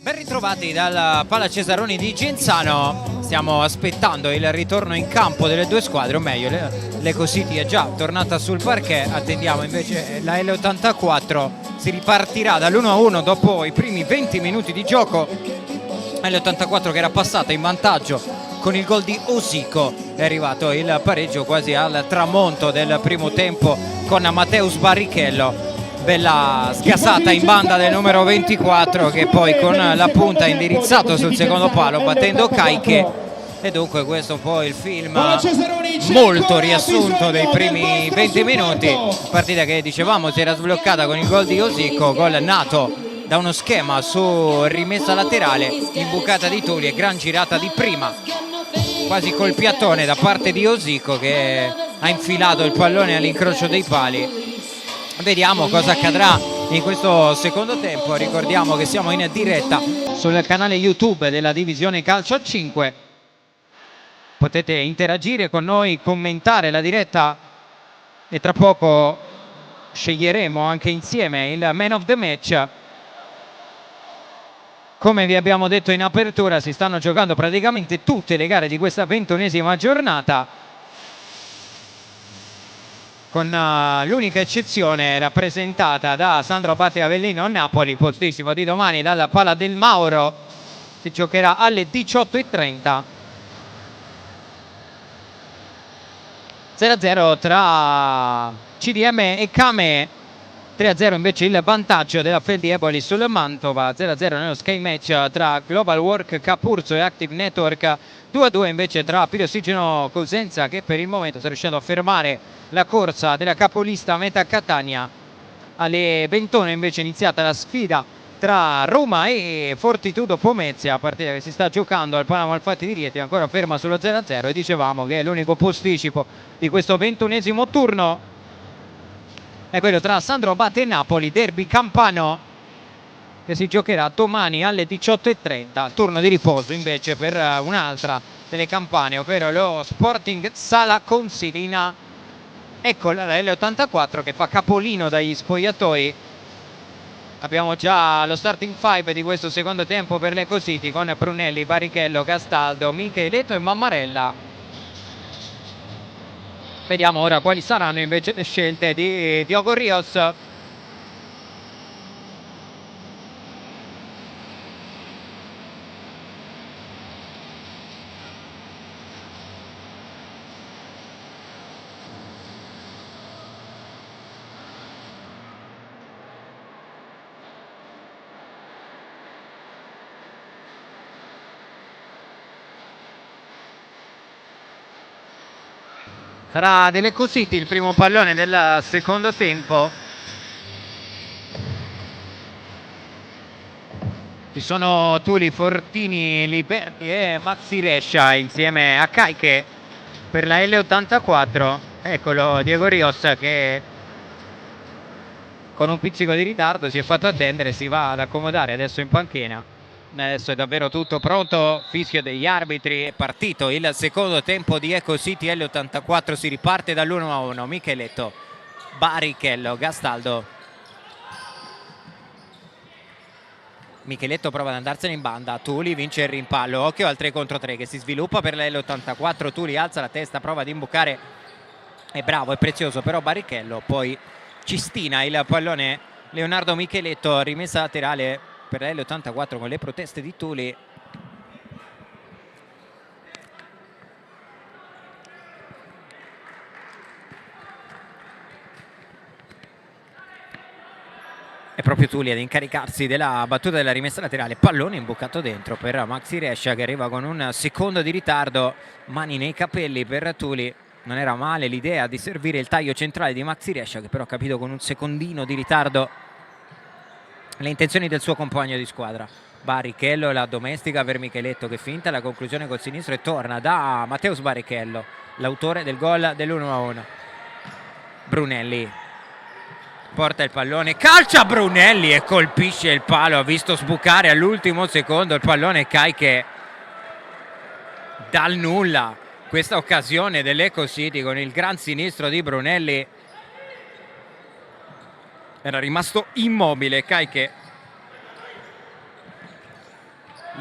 Ben ritrovati dal Pala Cesaroni di Genzano. Stiamo aspettando il ritorno in campo delle due squadre, o meglio l'Eco City è già tornata sul parquet. Attendiamo invece la L84, si ripartirà dall'1-1 dopo i primi 20 minuti di gioco. L84 che era passata in vantaggio con il gol di Osico, è arrivato il pareggio quasi al tramonto del primo tempo con Matteus Barrichello. Bella sgasata in banda del numero 24 che poi con la punta ha indirizzato sul secondo palo battendo Caiche, e dunque questo è un po' il film molto riassunto dei primi 20 minuti. Partita che dicevamo si era sbloccata con il gol di Osico, gol nato da uno schema su rimessa laterale, imbucata di Tuli e gran girata di prima, quasi col piattone da parte di Osico che ha infilato il pallone all'incrocio dei pali. Vediamo cosa accadrà in questo secondo tempo. Ricordiamo che siamo in diretta sul canale YouTube della divisione calcio a 5. Potete interagire con noi, commentare la diretta e tra poco sceglieremo anche insieme il Man of the Match. Come vi abbiamo detto in apertura, si stanno giocando praticamente tutte le gare di questa 21esima giornata, con l'unica eccezione rappresentata da Sandro Abate Avellino a Napoli. Postissimo di domani dalla Pala del Mauro, si giocherà alle 18:30. 0-0 tra CDM e Came, 3-0 invece il vantaggio della Feldi Eboli sul Mantova, 0-0 nello Sky Match tra Global Work Capurzo e Active Network, 2-2 invece tra Pirossigeno Cosenza che per il momento sta riuscendo a fermare la corsa della capolista Meta Catania. Alle 21 invece è iniziata la sfida tra Roma e Fortitudo Pomezia, partita che si sta giocando al Palamo Alfatti di Rieti, ancora ferma sullo 0-0, e dicevamo che è l'unico posticipo di questo 21esimo turno è quello tra Sandro Abate e Napoli, derby campano che si giocherà domani alle 18:30. Turno di riposo invece per un'altra delle campane, ovvero lo Sporting Sala Consilina. Eccola la L84 che fa capolino dagli spogliatoi. Abbiamo già lo starting five di questo secondo tempo per l'Eco City con Brunelli, Barrichello, Castaldo, Micheletto e Mammarella. Vediamo ora quali saranno invece le scelte di Diogo Rios. Sarà dell'Eco City il primo pallone del secondo tempo. Ci sono Tuli, Fortini, Liberti e Maxi Rescia insieme a Caiche per la L84. Eccolo Diego Rios che con un pizzico di ritardo si è fatto attendere, si va ad accomodare adesso in panchina. Adesso è davvero tutto pronto, fischio degli arbitri, è partito il secondo tempo di Eco City L84, si riparte dall'1-1. Micheletto, Barrichello, Gastaldo. Micheletto prova ad andarsene in banda, Tuli vince il rimpallo, occhio al 3 contro 3 che si sviluppa per la L84, Tuli alza la testa, prova ad imbucare, è bravo, è prezioso però Barrichello, poi cistina il pallone Leonardo Micheletto, rimessa laterale per la L84 con le proteste di Tuli. È proprio Tuli ad incaricarsi della battuta della rimessa laterale, pallone imbucato dentro per Maxi Rescia che arriva con un secondo di ritardo, mani nei capelli per Tuli. Non era male l'idea di servire il taglio centrale di Maxi Rescia che però ha capito con un secondino di ritardo le intenzioni del suo compagno di squadra. Barrichello la domestica per Micheletto che finta la conclusione col sinistro e torna da Matteus Barrichello, l'autore del gol dell'1-1. Brunelli porta il pallone, calcia Brunelli e colpisce il palo, ha visto sbucare all'ultimo secondo il pallone Caiche dal nulla. Questa occasione dell'Eco City con il gran sinistro di Brunelli, era rimasto immobile Caiche.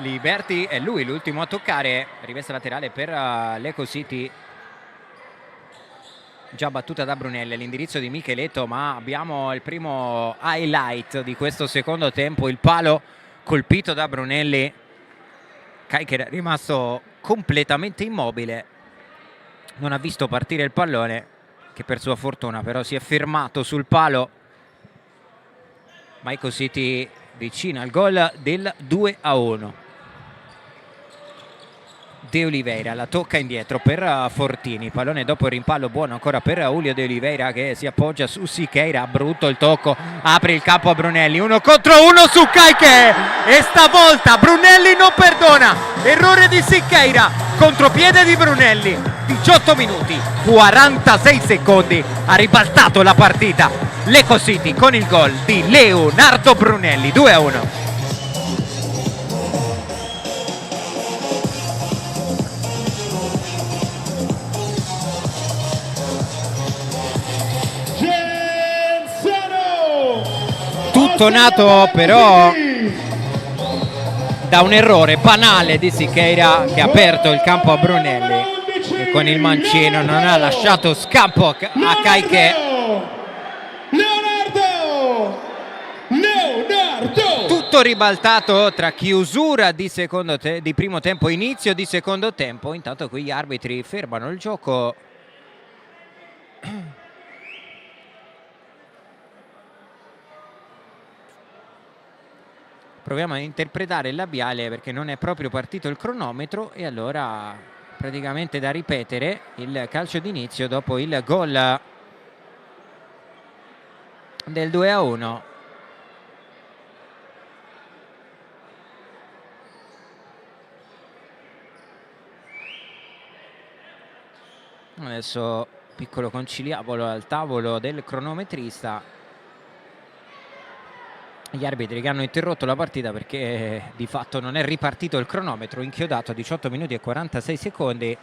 Liberty è lui l'ultimo a toccare, rimessa laterale per l'Eco City, già battuta da Brunelli all'indirizzo di Micheletto, ma abbiamo il primo highlight di questo secondo tempo, il palo colpito da Brunelli. Kaiker è rimasto completamente immobile, non ha visto partire il pallone, che per sua fortuna però si è fermato sul palo. Eco City vicino al gol del 2-1. De Oliveira la tocca indietro per Fortini, pallone dopo il rimpallo buono ancora per Julio De Oliveira che si appoggia su Siqueira, brutto il tocco, apre il campo a Brunelli, 1 contro 1 su Kaiker e stavolta Brunelli non perdona, errore di Siqueira, contropiede di Brunelli, 18 minuti 46 secondi, ha ribaltato la partita l'Eco City con il gol di Leonardo Brunelli, 2-1. Tutto nato però da un errore banale di Siqueira che ha aperto il campo a Brunelli e con il mancino non ha lasciato scampo a Kaiker. Leonardo! Tutto ribaltato tra chiusura di primo tempo, inizio di secondo tempo. Intanto qui gli arbitri fermano il gioco. Proviamo a interpretare il labiale perché non è proprio partito il cronometro e allora praticamente da ripetere il calcio d'inizio dopo il gol del 2-1. Adesso piccolo conciliabolo al tavolo del cronometrista. Gli arbitri che hanno interrotto la partita perché di fatto non è ripartito il cronometro, inchiodato a 18 minuti e 46 secondi.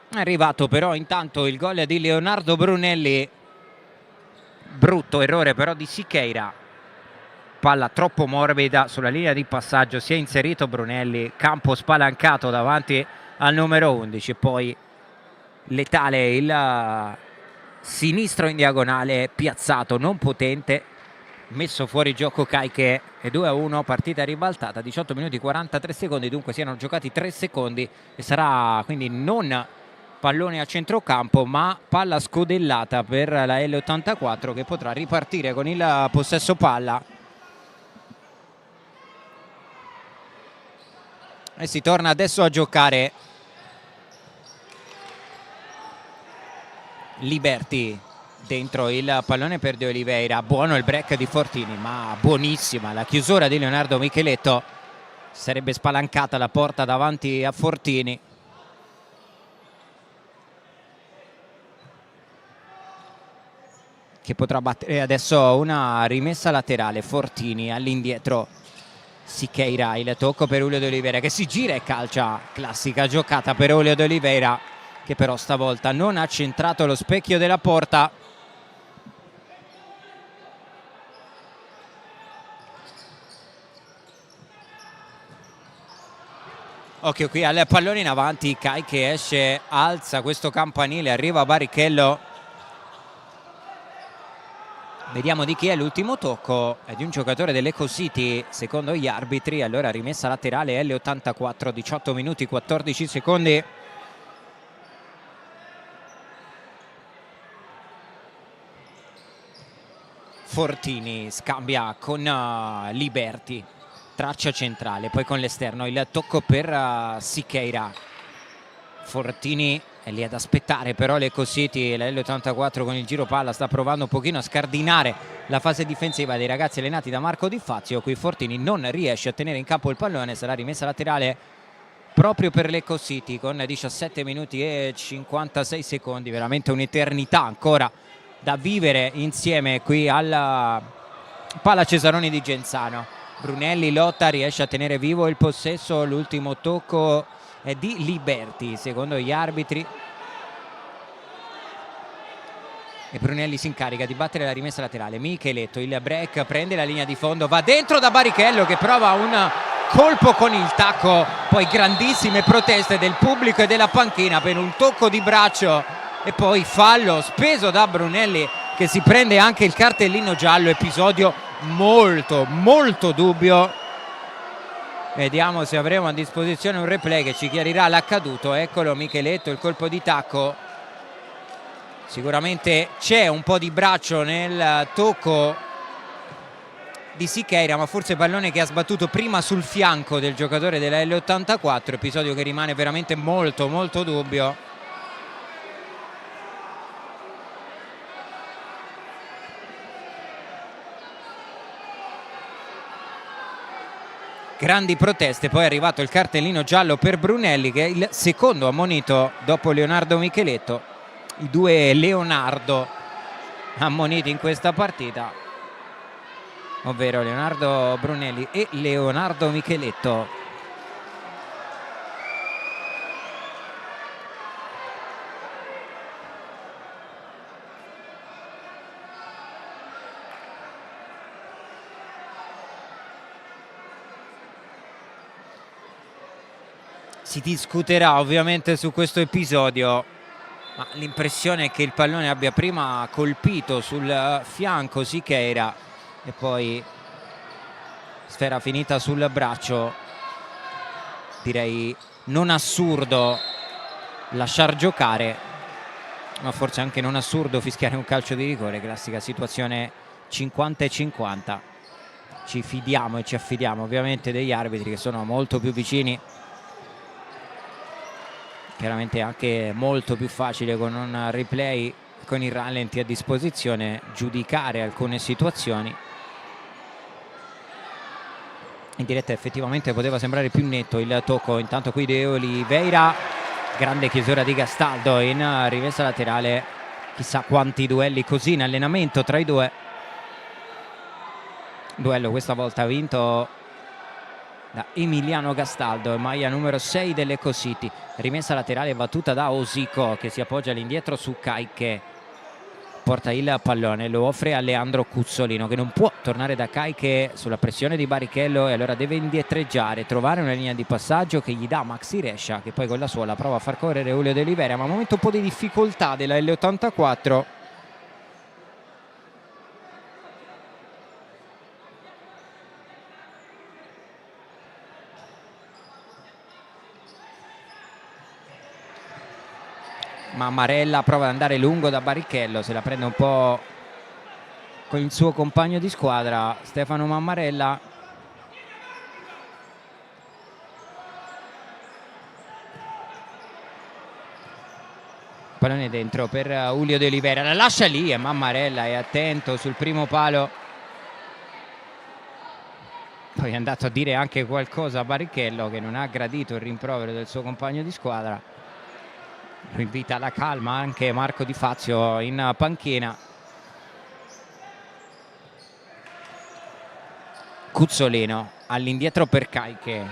È arrivato però intanto il gol di Leonardo Brunelli, brutto errore però di Siqueira, palla troppo morbida sulla linea di passaggio, si è inserito Brunelli, campo spalancato davanti al numero 11, poi letale il sinistro in diagonale piazzato, non potente, messo fuori gioco Kaiker e 2-1, partita ribaltata, 18 minuti 43 secondi, dunque si erano giocati 3 secondi e sarà quindi non pallone a centrocampo ma palla scodellata per la L84 che potrà ripartire con il possesso palla e si torna adesso a giocare. Liberty dentro il pallone per De Oliveira, buono il break di Fortini ma buonissima la chiusura di Leonardo Micheletto, sarebbe spalancata la porta davanti a Fortini. Che potrà battere adesso una rimessa laterale, Fortini all'indietro, Siqueira, il tocco per Julio De Oliveira che si gira e calcia, classica giocata per Julio De Oliveira che però stavolta non ha centrato lo specchio della porta. Occhio qui al pallone in avanti, Kai che esce, alza questo campanile, arriva Barrichello. Vediamo di chi è l'ultimo tocco, è di un giocatore dell'Eco City secondo gli arbitri, allora rimessa laterale L84, 18 minuti 14 secondi. Fortini scambia con Liberty, traccia centrale, poi con l'esterno il tocco per Siqueira. Fortini è lì ad aspettare però l'Eco City, la L84 con il giro palla sta provando un pochino a scardinare la fase difensiva dei ragazzi allenati da Marco Di Fazio. Qui Fortini non riesce a tenere in campo il pallone, sarà rimessa laterale proprio per l'Eco City con 17 minuti e 56 secondi, veramente un'eternità ancora da vivere insieme qui alla Pala Cesaroni di Genzano. Brunelli lotta, riesce a tenere vivo il possesso, l'ultimo tocco è di Liberty secondo gli arbitri. e Brunelli si incarica di battere la rimessa laterale. Micheletto, il break, prende la linea di fondo, va dentro da Barrichello che prova un colpo con il tacco, poi grandissime proteste del pubblico e della panchina per un tocco di braccio e poi fallo speso da Brunelli che si prende anche il cartellino giallo. Episodio molto molto dubbio. Vediamo se avremo a disposizione un replay che ci chiarirà l'accaduto. Eccolo Micheletto, il colpo di tacco. Sicuramente c'è un po' di braccio nel tocco di Siqueira, ma forse pallone che ha sbattuto prima sul fianco del giocatore della L84, episodio che rimane veramente molto molto dubbio. Grandi proteste, poi è arrivato il cartellino giallo per Brunelli che è il secondo ammonito dopo Leonardo Micheletto. I due Leonardo ammoniti in questa partita, ovvero Leonardo Brunelli e Leonardo Micheletto. Si discuterà ovviamente su questo episodio, ma l'impressione è che il pallone abbia prima colpito sul fianco Siqueira e poi sfera finita sul braccio. Direi non assurdo lasciar giocare, ma forse anche non assurdo fischiare un calcio di rigore. Classica situazione 50-50. Ci fidiamo e ci affidiamo ovviamente degli arbitri che sono molto più vicini. Chiaramente anche molto più facile con un replay, con i rallenti a disposizione, giudicare alcune situazioni. In diretta effettivamente poteva sembrare più netto il tocco. Intanto qui De Oliveira, grande chiusura di Gastaldo in rimessa laterale. Chissà quanti duelli così in allenamento tra i due. Duello questa volta vinto da Emiliano Gastaldo, maglia numero 6 dell'Eco City. Rimessa laterale battuta da Osico che si appoggia all'indietro su Caiche, porta il pallone, lo offre a Leandro Cuzzolino che non può tornare da Caiche sulla pressione di Barrichello e allora deve indietreggiare, trovare una linea di passaggio che gli dà Maxi Rescia che poi con la suola prova a far correre Julio De Oliveira, ma a un momento un po' di difficoltà della L84. Mammarella prova ad andare lungo da Barrichello, se la prende un po' con il suo compagno di squadra Stefano Mammarella. Pallone dentro per Julio De Oliveira, la lascia lì e Mammarella è attento sul primo palo. Poi è andato a dire anche qualcosa a Barrichello che non ha gradito il rimprovero del suo compagno di squadra. Lo invita alla calma anche Marco Di Fazio in panchina. Cuzzolino all'indietro per Caiche.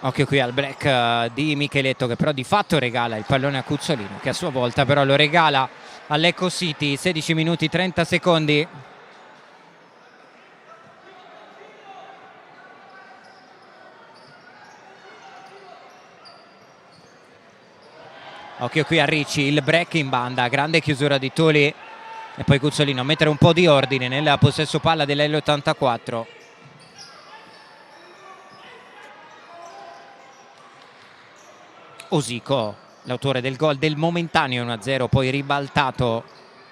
Occhio qui al break di Micheletto che però di fatto regala il pallone a Cuzzolino che a sua volta però lo regala all'Eco City. 16 minuti 30 secondi. Occhio qui a Ricci, il break in banda, grande chiusura di Toli e poi Cuzzolino a mettere un po' di ordine nel possesso palla dell'L84. Osico, l'autore del gol del momentaneo 1-0, poi ribaltato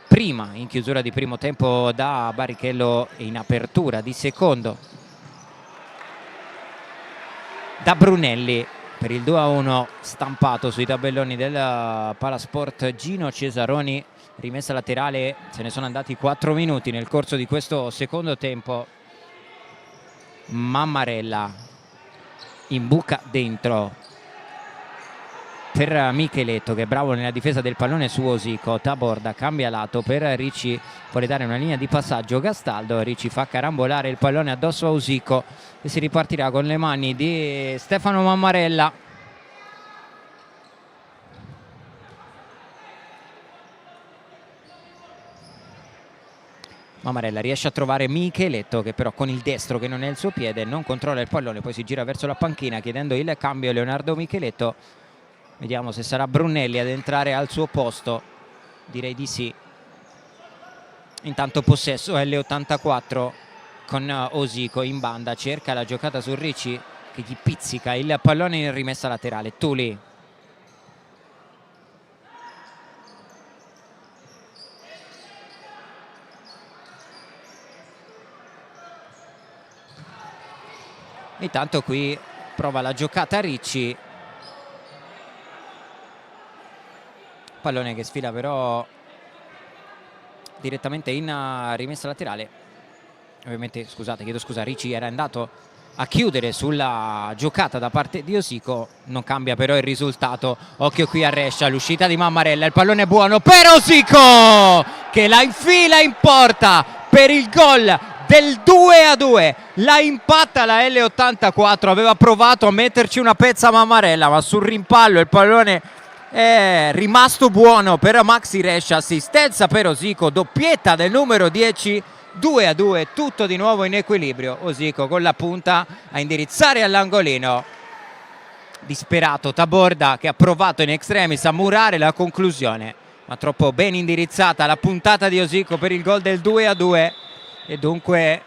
prima in chiusura di primo tempo da Barrichello e in apertura di secondo da Brunelli. Per il 2-1 stampato sui tabelloni del Palasport Gino Cesaroni. Rimessa laterale, se ne sono andati 4 minuti nel corso di questo secondo tempo. Mammarella in buca dentro per Micheletto, che è bravo nella difesa del pallone su Osico. Taborda cambia lato per Ricci, vuole dare una linea di passaggio Gastaldo. Ricci fa carambolare il pallone addosso a Osico e si ripartirà con le mani di Stefano Mammarella. Mammarella riesce a trovare Micheletto, che però con il destro, che non è il suo piede, non controlla il pallone, poi si gira verso la panchina chiedendo il cambio Leonardo Micheletto. Vediamo se sarà Brunelli ad entrare al suo posto, direi di sì. Intanto possesso L84 con Osico in banda, cerca la giocata su Ricci che gli pizzica il pallone in rimessa laterale. Tuli. Intanto qui prova la giocata Ricci, pallone che sfila però direttamente in rimessa laterale. Ovviamente, scusate, chiedo scusa, Ricci era andato a chiudere sulla giocata da parte di Osico, non cambia però il risultato. Occhio qui a Rescia, l'uscita di Mammarella, il pallone è buono per Osico che la infila in porta per il gol del 2-2. La impatta la L84, aveva provato a metterci una pezza Mammarella, ma sul rimpallo il pallone è rimasto buono per Maxi Rescia. Assistenza per Osico, doppietta del numero 10. 2-2, tutto di nuovo in equilibrio. Osico con la punta a indirizzare all'angolino. Disperato Taborda, che ha provato in extremis a murare la conclusione, ma troppo ben indirizzata la puntata di Osico per il gol del 2-2. E dunque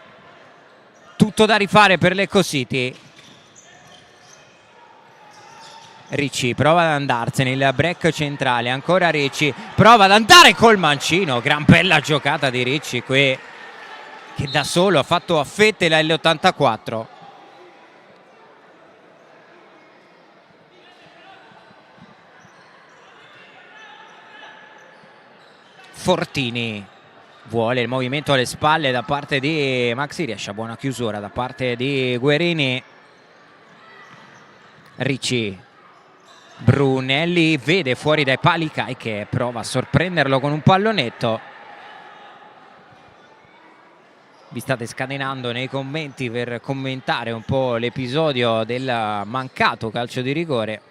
tutto da rifare per l'Ecco City. Ricci prova ad andarsene, il break centrale, ancora Ricci, prova ad andare col mancino. Gran bella giocata di Ricci qui, che da solo ha fatto a fette la L84. Fortini vuole il movimento alle spalle da parte di Maxi Rescia, buona chiusura da parte di Guerini. Ricci, Brunelli vede fuori dai pali Kai, che prova a sorprenderlo con un pallonetto. Vi state scatenando nei commenti per commentare un po' l'episodio del mancato calcio di rigore.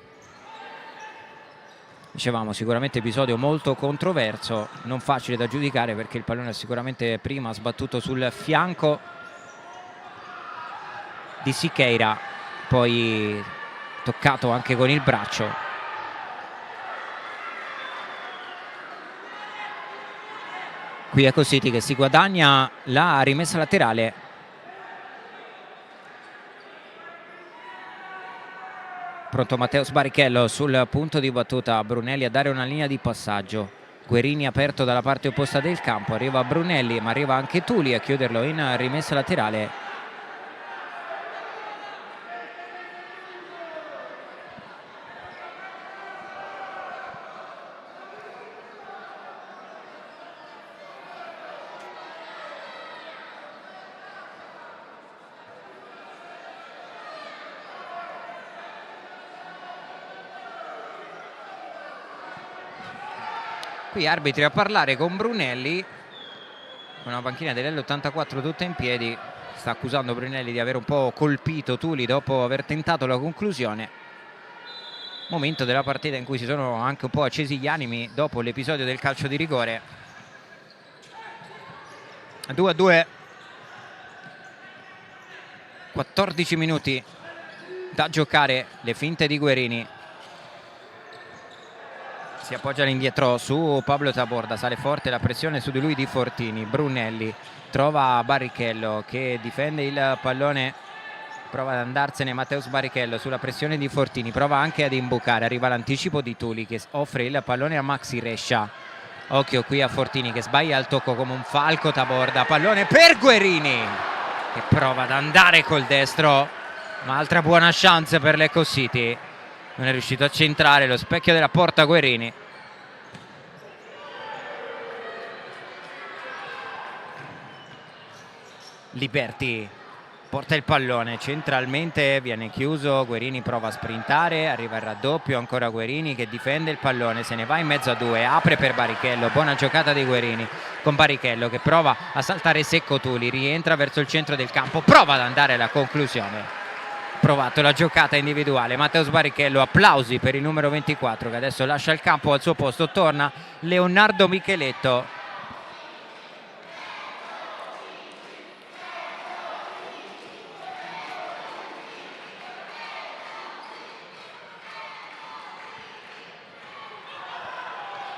Dicevamo, sicuramente episodio molto controverso, non facile da giudicare perché il pallone sicuramente prima sbattuto sul fianco di Siqueira, poi toccato anche con il braccio. Qui è Cositi che si guadagna la rimessa laterale. Pronto Matteo Sbarichello sul punto di battuta, Brunelli a dare una linea di passaggio. Guerini aperto dalla parte opposta del campo, arriva Brunelli ma arriva anche Tuli a chiuderlo in rimessa laterale. Qui arbitri a parlare con Brunelli, con una panchina dell'L84 tutta in piedi. Sta accusando Brunelli di aver un po' colpito Tuli dopo aver tentato la conclusione. Momento della partita in cui si sono anche un po' accesi gli animi dopo l'episodio del calcio di rigore. 2-2, 14 minuti da giocare, le finte di Guerini. Si appoggia all'indietro su Pablo Taborda, sale forte la pressione su di lui di Fortini. Brunelli trova Barrichello che difende il pallone, prova ad andarsene Matteo Barrichello sulla pressione di Fortini, prova anche ad imbucare, arriva l'anticipo di Tuli che offre il pallone a Maxi Rescia. Occhio qui a Fortini che sbaglia il tocco come un falco. Taborda, pallone per Guerini che prova ad andare col destro, ma altra buona chance per l'Ecco City. Non è riuscito a centrare lo specchio della porta Guerini. Liberti porta il pallone centralmente, viene chiuso, Guerini prova a sprintare, arriva il raddoppio, ancora Guerini che difende il pallone, se ne va in mezzo a due, apre per Barrichello, buona giocata di Guerini con Barrichello che prova a saltare secco Tuli, rientra verso il centro del campo, prova ad andare alla conclusione, provato la giocata individuale, Matteus Barrichello, applausi per il numero 24 che adesso lascia il campo, al suo posto torna Leonardo Micheletto.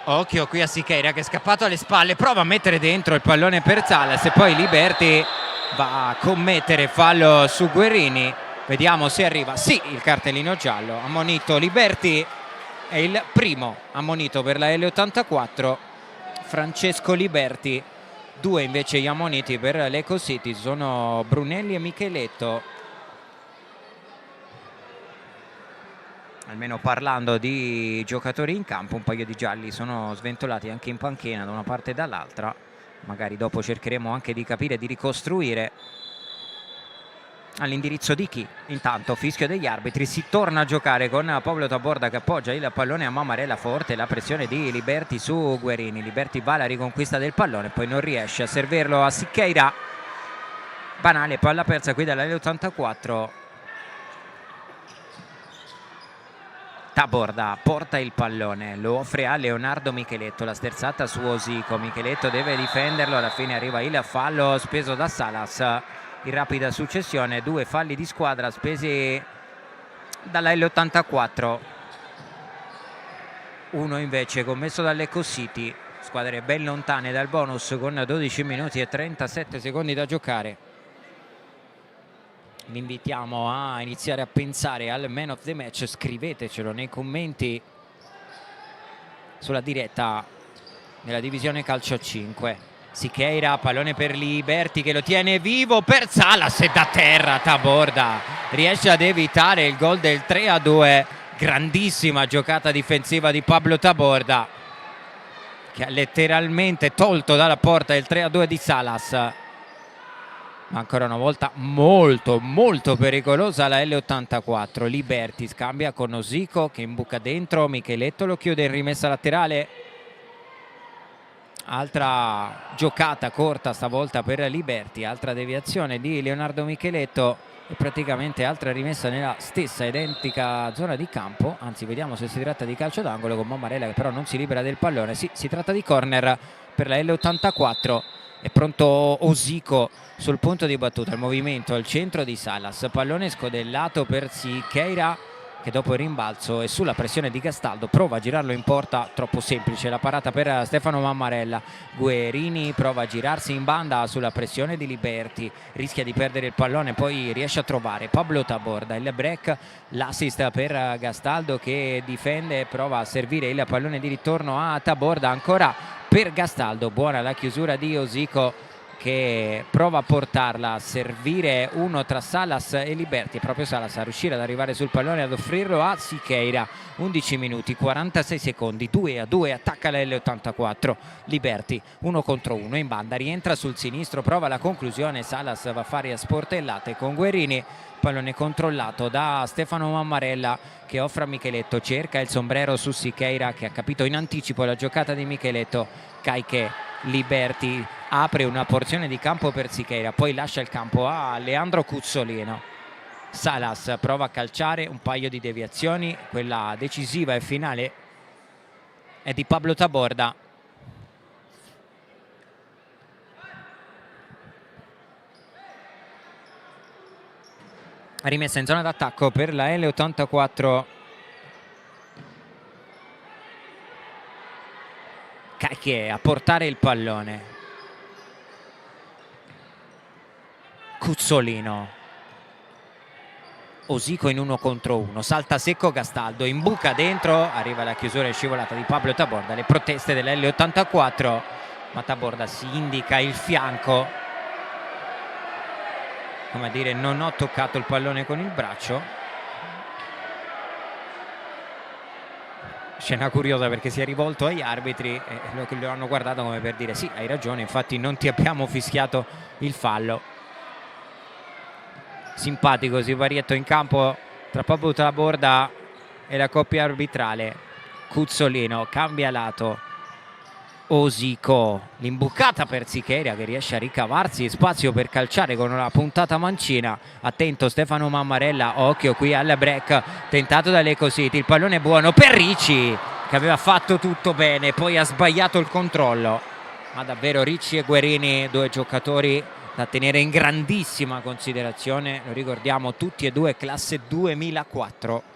Occhio qui a Siqueira che è scappato alle spalle, prova a mettere dentro il pallone per Salas e poi Liberty va a commettere fallo su Guerini. Vediamo se arriva, sì, il cartellino giallo, ammonito Liberty, è il primo ammonito per la L84, Francesco Liberty. Due invece gli ammoniti per l'Eco City sono Brunelli e Micheletto. Almeno parlando di giocatori in campo, un paio di gialli sono sventolati anche in panchina da una parte e dall'altra. Magari dopo cercheremo anche di capire, di ricostruire all'indirizzo di chi. Intanto fischio degli arbitri, si torna a giocare con Pablo Taborda che appoggia il pallone a Mamarella, forte la pressione di Liberty su Guerini. Liberty va alla riconquista del pallone, poi non riesce a servirlo a Siqueira. Banale, palla persa qui dalla L84. Taborda porta il pallone, lo offre a Leonardo Micheletto, la sterzata su Osico, Micheletto deve difenderlo, alla fine arriva il fallo speso da Salas, in rapida successione due falli di squadra spesi dalla L84, uno invece commesso dall'Eco City, squadre ben lontane dal bonus con 12 minuti e 37 secondi da giocare. Vi invitiamo a iniziare a pensare al man of the match, scrivetecelo nei commenti sulla diretta nella divisione calcio 5. Siqueira, pallone per Liberty che lo tiene vivo per Salas e da terra Taborda riesce ad evitare il gol del 3-2. Grandissima giocata difensiva di Pablo Taborda che ha letteralmente tolto dalla porta il 3-2 di Salas. Ma ancora una volta molto pericolosa la L84. Liberty scambia con Osico che imbuca dentro, Micheletto lo chiude in rimessa laterale. Altra giocata corta stavolta per Liberty, altra deviazione di Leonardo Micheletto e praticamente altra rimessa nella stessa identica zona di campo. Anzi, vediamo se si tratta di calcio d'angolo con Mamarella che però non si libera del pallone. Sì, si tratta di corner per la L84. È pronto Osico sul punto di battuta, il movimento al centro di Salas, pallone scodellato per Siqueira che dopo il rimbalzo e sulla pressione di Gastaldo prova a girarlo in porta, troppo semplice la parata per Stefano Mammarella. Guerini prova a girarsi in banda sulla pressione di Liberty, rischia di perdere il pallone, poi riesce a trovare Pablo Taborda, il break, l'assist per Gastaldo che difende e prova a servire il pallone di ritorno a Taborda, ancora per Gastaldo, buona la chiusura di Osico che prova a portarla a servire uno tra Salas e Liberty, è proprio Salas a riuscire ad arrivare sul pallone ad offrirlo a Siqueira. 11 minuti 46 secondi, 2-2, attacca la L84, Liberty 1 contro 1 in banda, rientra sul sinistro, prova la conclusione, Salas va a fare a sportellate con Guerini, pallone controllato da Stefano Mammarella che offre a Micheletto, cerca il sombrero su Siqueira che ha capito in anticipo la giocata di Micheletto, Caiché. Liberty apre una porzione di campo per Siqueira, poi lascia il campo a Leandro Cuzzolino. Salas prova a calciare, un paio di deviazioni, quella decisiva e finale è di Pablo Taborda. Rimessa in zona d'attacco per la L84. Cacchie a portare il pallone. Cuzzolino. Osico in 1 contro 1. Salta secco Gastaldo. Imbuca dentro. Arriva la chiusura e scivolata di Pablo Taborda. Le proteste dell'L84. Ma Taborda si indica il fianco. Come a dire, non ho toccato il pallone con il braccio. Scena curiosa perché si è rivolto agli arbitri e lo hanno guardato come per dire sì, hai ragione, infatti non ti abbiamo fischiato il fallo. simpatico siparietto in campo tra Pablo Taborda e la coppia arbitrale. Cuzzolino cambia lato, Osico, l'imbucata per Sicheria che riesce a ricavarsi spazio per calciare con una puntata mancina. Attento Stefano Mammarella, occhio qui al break tentato dall'Ecositi, il pallone è buono per Ricci che aveva fatto tutto bene, poi ha sbagliato il controllo. Ma davvero Ricci e Guerini, due giocatori da tenere in grandissima considerazione, lo ricordiamo tutti e due classe 2004.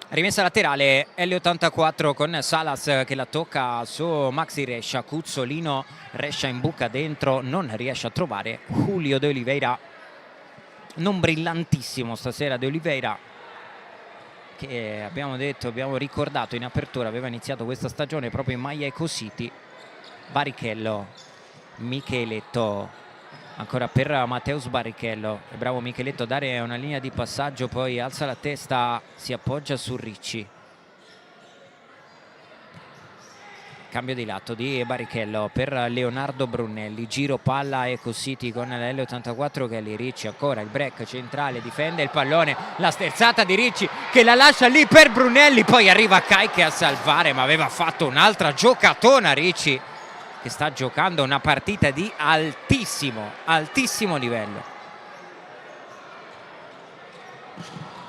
Rimessa laterale L84 con Salas che la tocca su Maxi Rescia. Cuzzolino, Rescia in buca dentro, non riesce a trovare Julio De Oliveira. Non brillantissimo stasera De Oliveira, che abbiamo ricordato in apertura, aveva iniziato questa stagione proprio in maglia Ecositi. Barrichello, Micheletto, ancora per Matteus Barrichello. È bravo Micheletto a dare una linea di passaggio, poi alza la testa, si appoggia su Ricci. Cambio di lato di Barrichello per Leonardo Brunelli, giro palla Ecositi con la L84 che è lì. Ricci ancora, il break centrale, difende il pallone, la sterzata di Ricci che la lascia lì per Brunelli, poi arriva Caiche a salvare, ma aveva fatto un'altra giocatona Ricci, che sta giocando una partita di altissimo livello.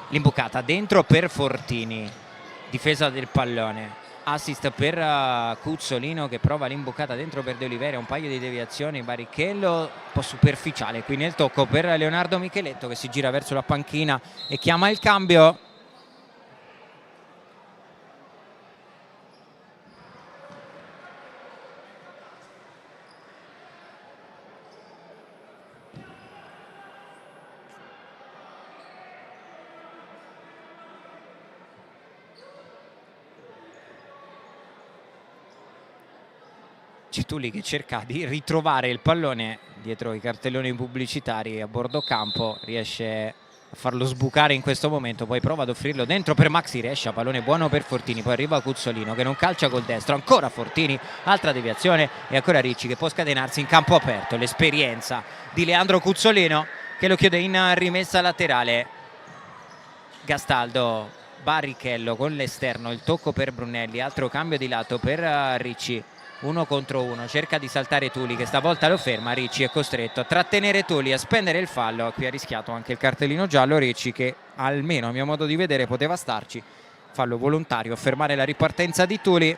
L'imbucata dentro per Fortini, difesa del pallone, assist per Cuzzolino che prova l'imbucata dentro per De Oliveira, un paio di deviazioni. Barrichello un po' superficiale qui nel tocco per Leonardo Micheletto che si gira verso la panchina e chiama il cambio. Cituli che cerca di ritrovare il pallone dietro i cartelloni pubblicitari a bordo campo, riesce a farlo sbucare in questo momento, poi prova ad offrirlo dentro per Maxi Rescia, pallone buono per Fortini, poi arriva Cuzzolino che non calcia col destro, ancora Fortini, altra deviazione e ancora Ricci che può scatenarsi in campo aperto. L'esperienza di Leandro Cuzzolino che lo chiude in rimessa laterale. Gastaldo, Barrichello con l'esterno, il tocco per Brunelli, altro cambio di lato per Ricci. 1 contro 1, cerca di saltare Tuli che stavolta lo ferma. Ricci è costretto a trattenere Tuli, a spendere il fallo. Qui ha rischiato anche il cartellino giallo Ricci, che almeno a mio modo di vedere poteva starci. Fallo volontario a fermare la ripartenza di Tuli.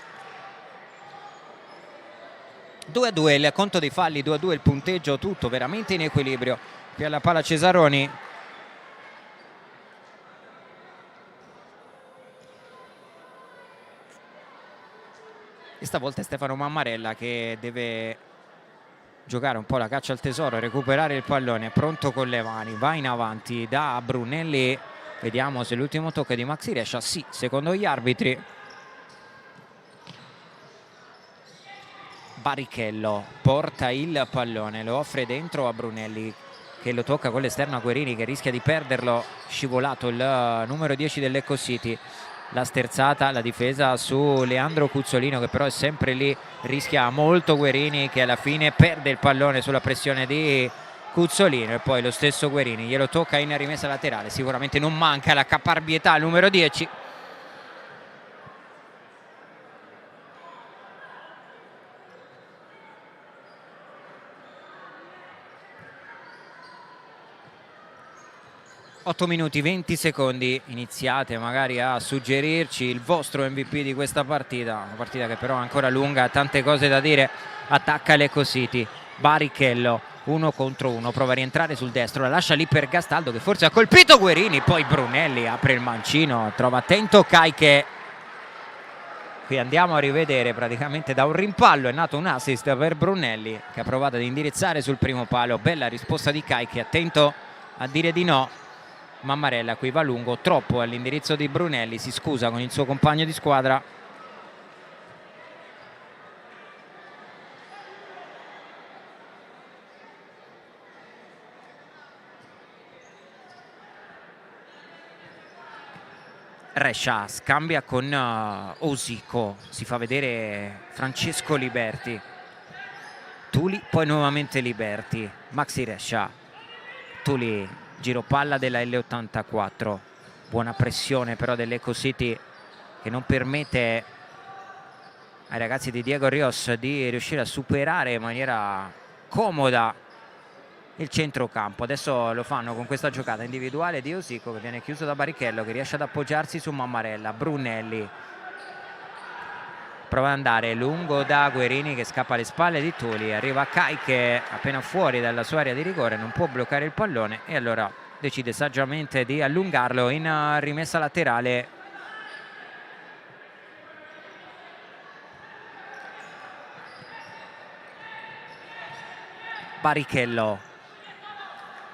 2-2 il conto dei falli, 2-2 il punteggio, tutto veramente in equilibrio qui alla Pala Cesaroni. E stavolta è Stefano Mammarella che deve giocare un po' la caccia al tesoro, recuperare il pallone, pronto con le mani, va in avanti da Brunelli. Vediamo se l'ultimo tocco è di Maxi Rescia. Sì, secondo gli arbitri. Barrichello porta il pallone, lo offre dentro a Brunelli che lo tocca con l'esterno a Guerini che rischia di perderlo, scivolato il numero 10 dell'Ecositi. La sterzata, la difesa su Leandro Cuzzolino che però è sempre lì, rischia molto Guerini che alla fine perde il pallone sulla pressione di Cuzzolino e poi lo stesso Guerini glielo tocca in rimessa laterale. Sicuramente non manca la caparbietà al numero 10. Otto minuti 20 secondi, iniziate magari a suggerirci il vostro MVP di questa partita, una partita che però è ancora lunga, ha tante cose da dire. Attacca l'Ecositi, Barrichello 1 contro 1, prova a rientrare sul destro, la lascia lì per Gastaldo che forse ha colpito Guerini, poi Brunelli apre il mancino, trova attento Caiche. Qui andiamo a rivedere, praticamente da un rimpallo è nato un assist per Brunelli che ha provato ad indirizzare sul primo palo. Bella risposta di Caiche, attento a dire di no. Mammarella qui va lungo, troppo all'indirizzo di Brunelli, si scusa con il suo compagno di squadra. Rescia scambia con Osico, si fa vedere Francesco Liberti, Tuli, poi nuovamente Liberti, Maxi Rescia, Tuli, giro palla della L84, buona pressione però dell'Eco City che non permette ai ragazzi di Diego Rios di riuscire a superare in maniera comoda il centrocampo. Adesso lo fanno con questa giocata individuale di Osico che viene chiuso da Barrichello, che riesce ad appoggiarsi su Mammarella. Brunelli prova ad andare lungo da Guerini che scappa alle spalle di Tuli, arriva Kai che appena fuori dalla sua area di rigore non può bloccare il pallone e allora decide saggiamente di allungarlo in rimessa laterale. Barrichello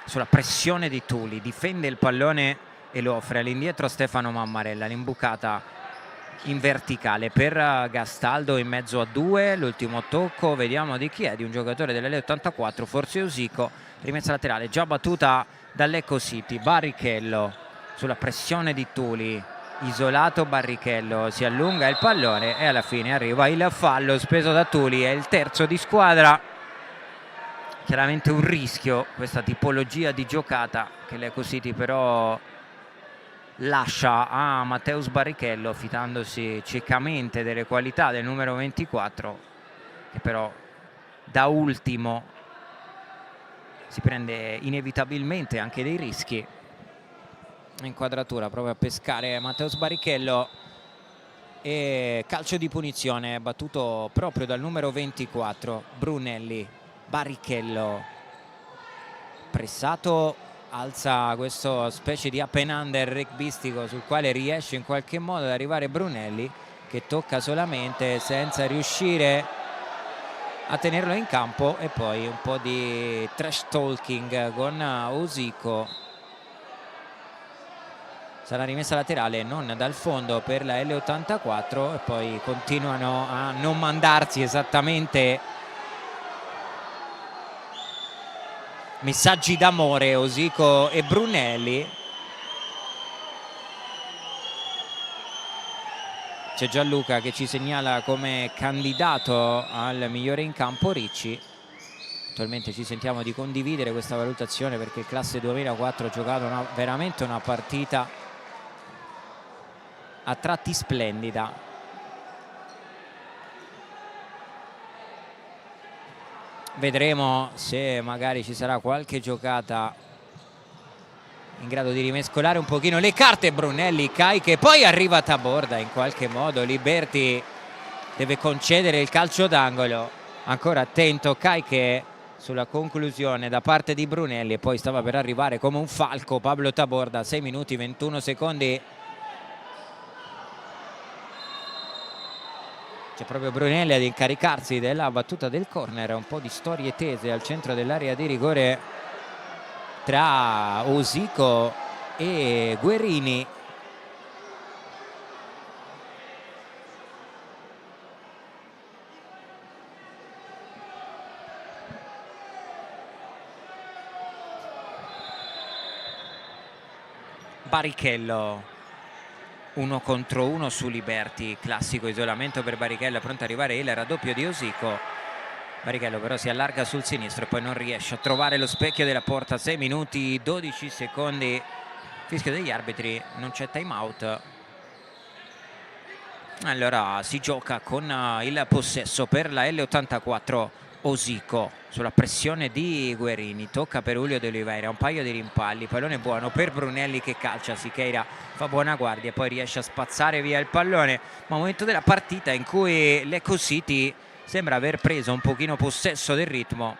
sulla pressione di Tuli, difende il pallone e lo offre all'indietro Stefano Mammarella. L'imbucata in verticale per Gastaldo in mezzo a due, l'ultimo tocco vediamo di chi è, di un giocatore dell'L84, forse Osico. Rimessa laterale già battuta dall'Eco City. Barrichello sulla pressione di Tuli, isolato Barrichello, si allunga il pallone e alla fine arriva il fallo speso da Tuli, è il terzo di squadra. Chiaramente un rischio questa tipologia di giocata che l'Eco City però lascia a Matteus Barrichello, fidandosi ciecamente delle qualità del numero 24, che però da ultimo si prende inevitabilmente anche dei rischi. Inquadratura, prova a pescare Matteus Barrichello e calcio di punizione battuto proprio dal numero 24 Brunelli. Barrichello pressato, alza questo specie di up and under rugbyistico sul quale riesce in qualche modo ad arrivare Brunelli, che tocca solamente senza riuscire a tenerlo in campo, e poi un po' di trash talking con Osico. Sarà rimessa laterale non dal fondo per la L84 e poi continuano a non mandarsi esattamente messaggi d'amore Osico e Brunelli. C'è Gianluca che ci segnala come candidato al migliore in campo Ricci. Attualmente ci sentiamo di condividere questa valutazione perché il classe 2004 ha giocato veramente una partita a tratti splendida. Vedremo se magari ci sarà qualche giocata in grado di rimescolare un pochino le carte. Brunelli, Kai che poi arriva a Taborda in qualche modo. Liberti deve concedere il calcio d'angolo. Ancora attento Kai che sulla conclusione da parte di Brunelli, e poi stava per arrivare come un falco Pablo Taborda. 6 minuti 21 secondi. C'è proprio Brunelli ad incaricarsi della battuta del corner. Un po' di storie tese al centro dell'area di rigore tra Osico e Guerini. Barrichello 1 contro 1 su Liberti, classico isolamento per Barrichello, pronto ad arrivare il raddoppio di Osico. Barrichello però si allarga sul sinistro e poi non riesce a trovare lo specchio della porta. 6 minuti 12 secondi, fischio degli arbitri, non c'è time out. Allora si gioca con il possesso per la L84. Osico sulla pressione di Guerini, tocca per Julio De Oliveira, un paio di rimpalli, pallone buono per Brunelli che calcia, Siqueira fa buona guardia e poi riesce a spazzare via il pallone. Ma momento della partita in cui l'Eco City sembra aver preso un pochino possesso del ritmo.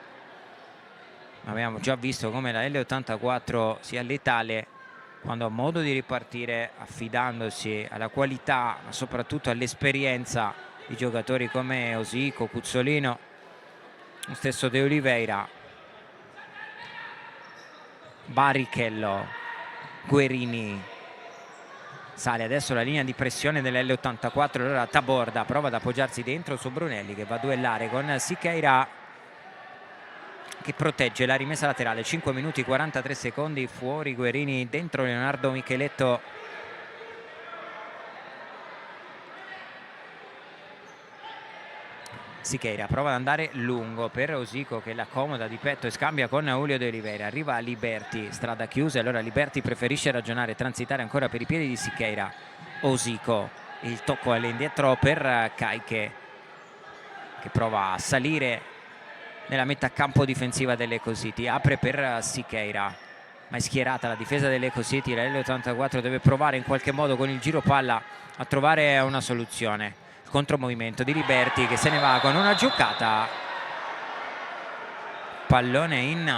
Abbiamo già visto come la L84 sia letale quando ha modo di ripartire, affidandosi alla qualità ma soprattutto all'esperienza di giocatori come Osico, Cuzzolino, lo stesso De Oliveira. Barrichello, Guerini, sale adesso la linea di pressione dell'L84. Allora Taborda prova ad appoggiarsi dentro su Brunelli che va a duellare con Siqueira che protegge la rimessa laterale. 5 minuti 43 secondi, fuori Guerini, dentro Leonardo Micheletto. Siqueira prova ad andare lungo per Osico che l'accomoda di petto e scambia con Julio de Oliveira. Arriva Liberti, strada chiusa, e allora Liberti preferisce ragionare, transitare ancora per i piedi di Siqueira. Osico, il tocco all'indietro per Caiche, che prova a salire nella metà campo difensiva dell'Eco City. Apre per Siqueira, ma è schierata la difesa dell'Eco City. La L84 deve provare in qualche modo con il giro palla a trovare una soluzione. Contromovimento di Liberti che se ne va con una giocata, pallone in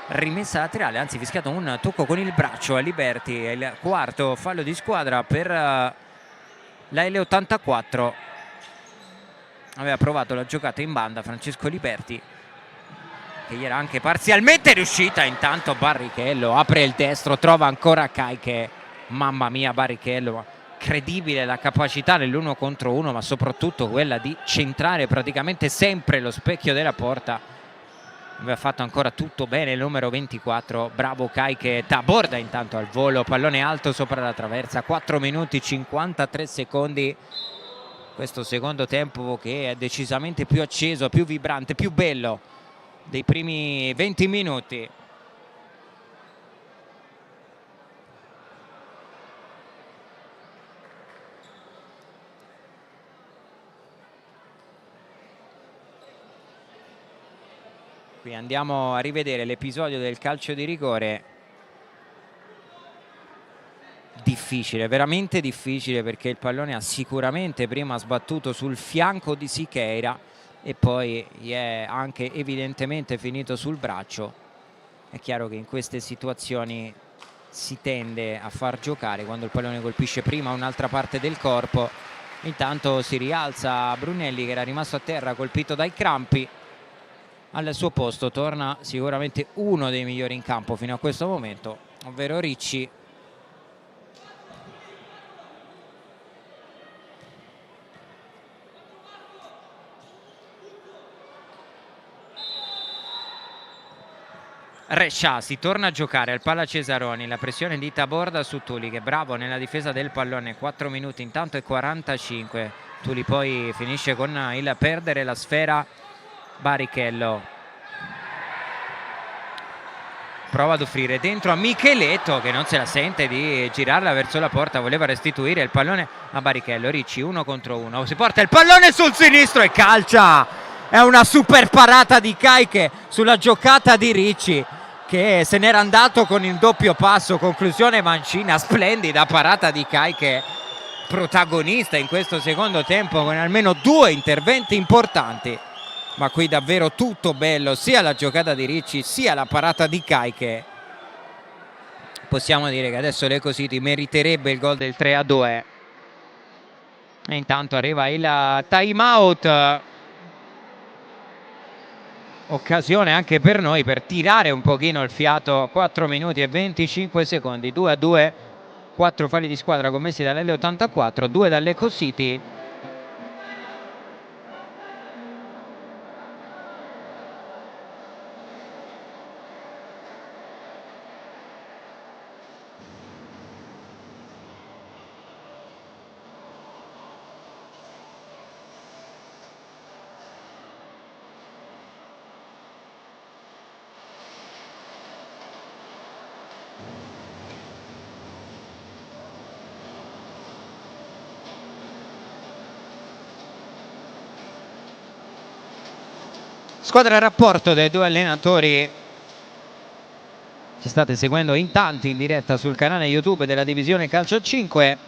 rimessa laterale, anzi fischiato un tocco con il braccio a Liberti. Il quarto fallo di squadra per la L84. Aveva provato la giocata in banda Francesco Liberti, che gli era anche parzialmente riuscita. Intanto Barrichello apre il destro, trova ancora Caiche. Mamma mia, Barrichello, incredibile la capacità nell'1 contro 1, ma soprattutto quella di centrare praticamente sempre lo specchio della porta. Aveva fatto ancora tutto bene il numero 24, bravo Caiche. Taborda intanto al volo, pallone alto sopra la traversa. 4 minuti 53 secondi questo secondo tempo, che è decisamente più acceso, più vibrante, più bello dei primi 20 minuti. Qui andiamo a rivedere l'episodio del calcio di rigore. Difficile, veramente difficile, perché il pallone ha sicuramente prima sbattuto sul fianco di Siqueira e poi gli è anche evidentemente finito sul braccio. È chiaro che in queste situazioni si tende a far giocare quando il pallone colpisce prima un'altra parte del corpo. Intanto si rialza Brunelli, che era rimasto a terra colpito dai crampi. Al suo posto torna sicuramente uno dei migliori in campo fino a questo momento, ovvero Ricci. Rescia si torna a giocare al Pala Cesaroni, la pressione di Taborda su Tuli, che è bravo nella difesa del pallone. 4 minuti intanto e 45. Tuli poi finisce con il perdere la sfera. Barrichello prova ad offrire dentro a Micheletto, che non se la sente di girarla verso la porta, voleva restituire il pallone a Barrichello. Ricci 1 contro 1, si porta il pallone sul sinistro e calcia. È una super parata di Caiche sulla giocata di Ricci, che se n'era andato con il doppio passo. Conclusione mancina, splendida parata di Caiche, protagonista in questo secondo tempo con almeno 2 interventi importanti. Ma qui davvero tutto bello, sia la giocata di Ricci sia la parata di Caiche. Possiamo dire che adesso l'Eco City meriterebbe il gol del 3-2. E intanto arriva il time out, occasione anche per noi per tirare un pochino il fiato. 4 minuti e 25 secondi, 2-2, 4 falli di squadra commessi dall'L84, 2 dall'Eco City. Squadra a rapporto dei 2 allenatori ci state seguendo in tanti in diretta sul canale YouTube della divisione Calcio 5.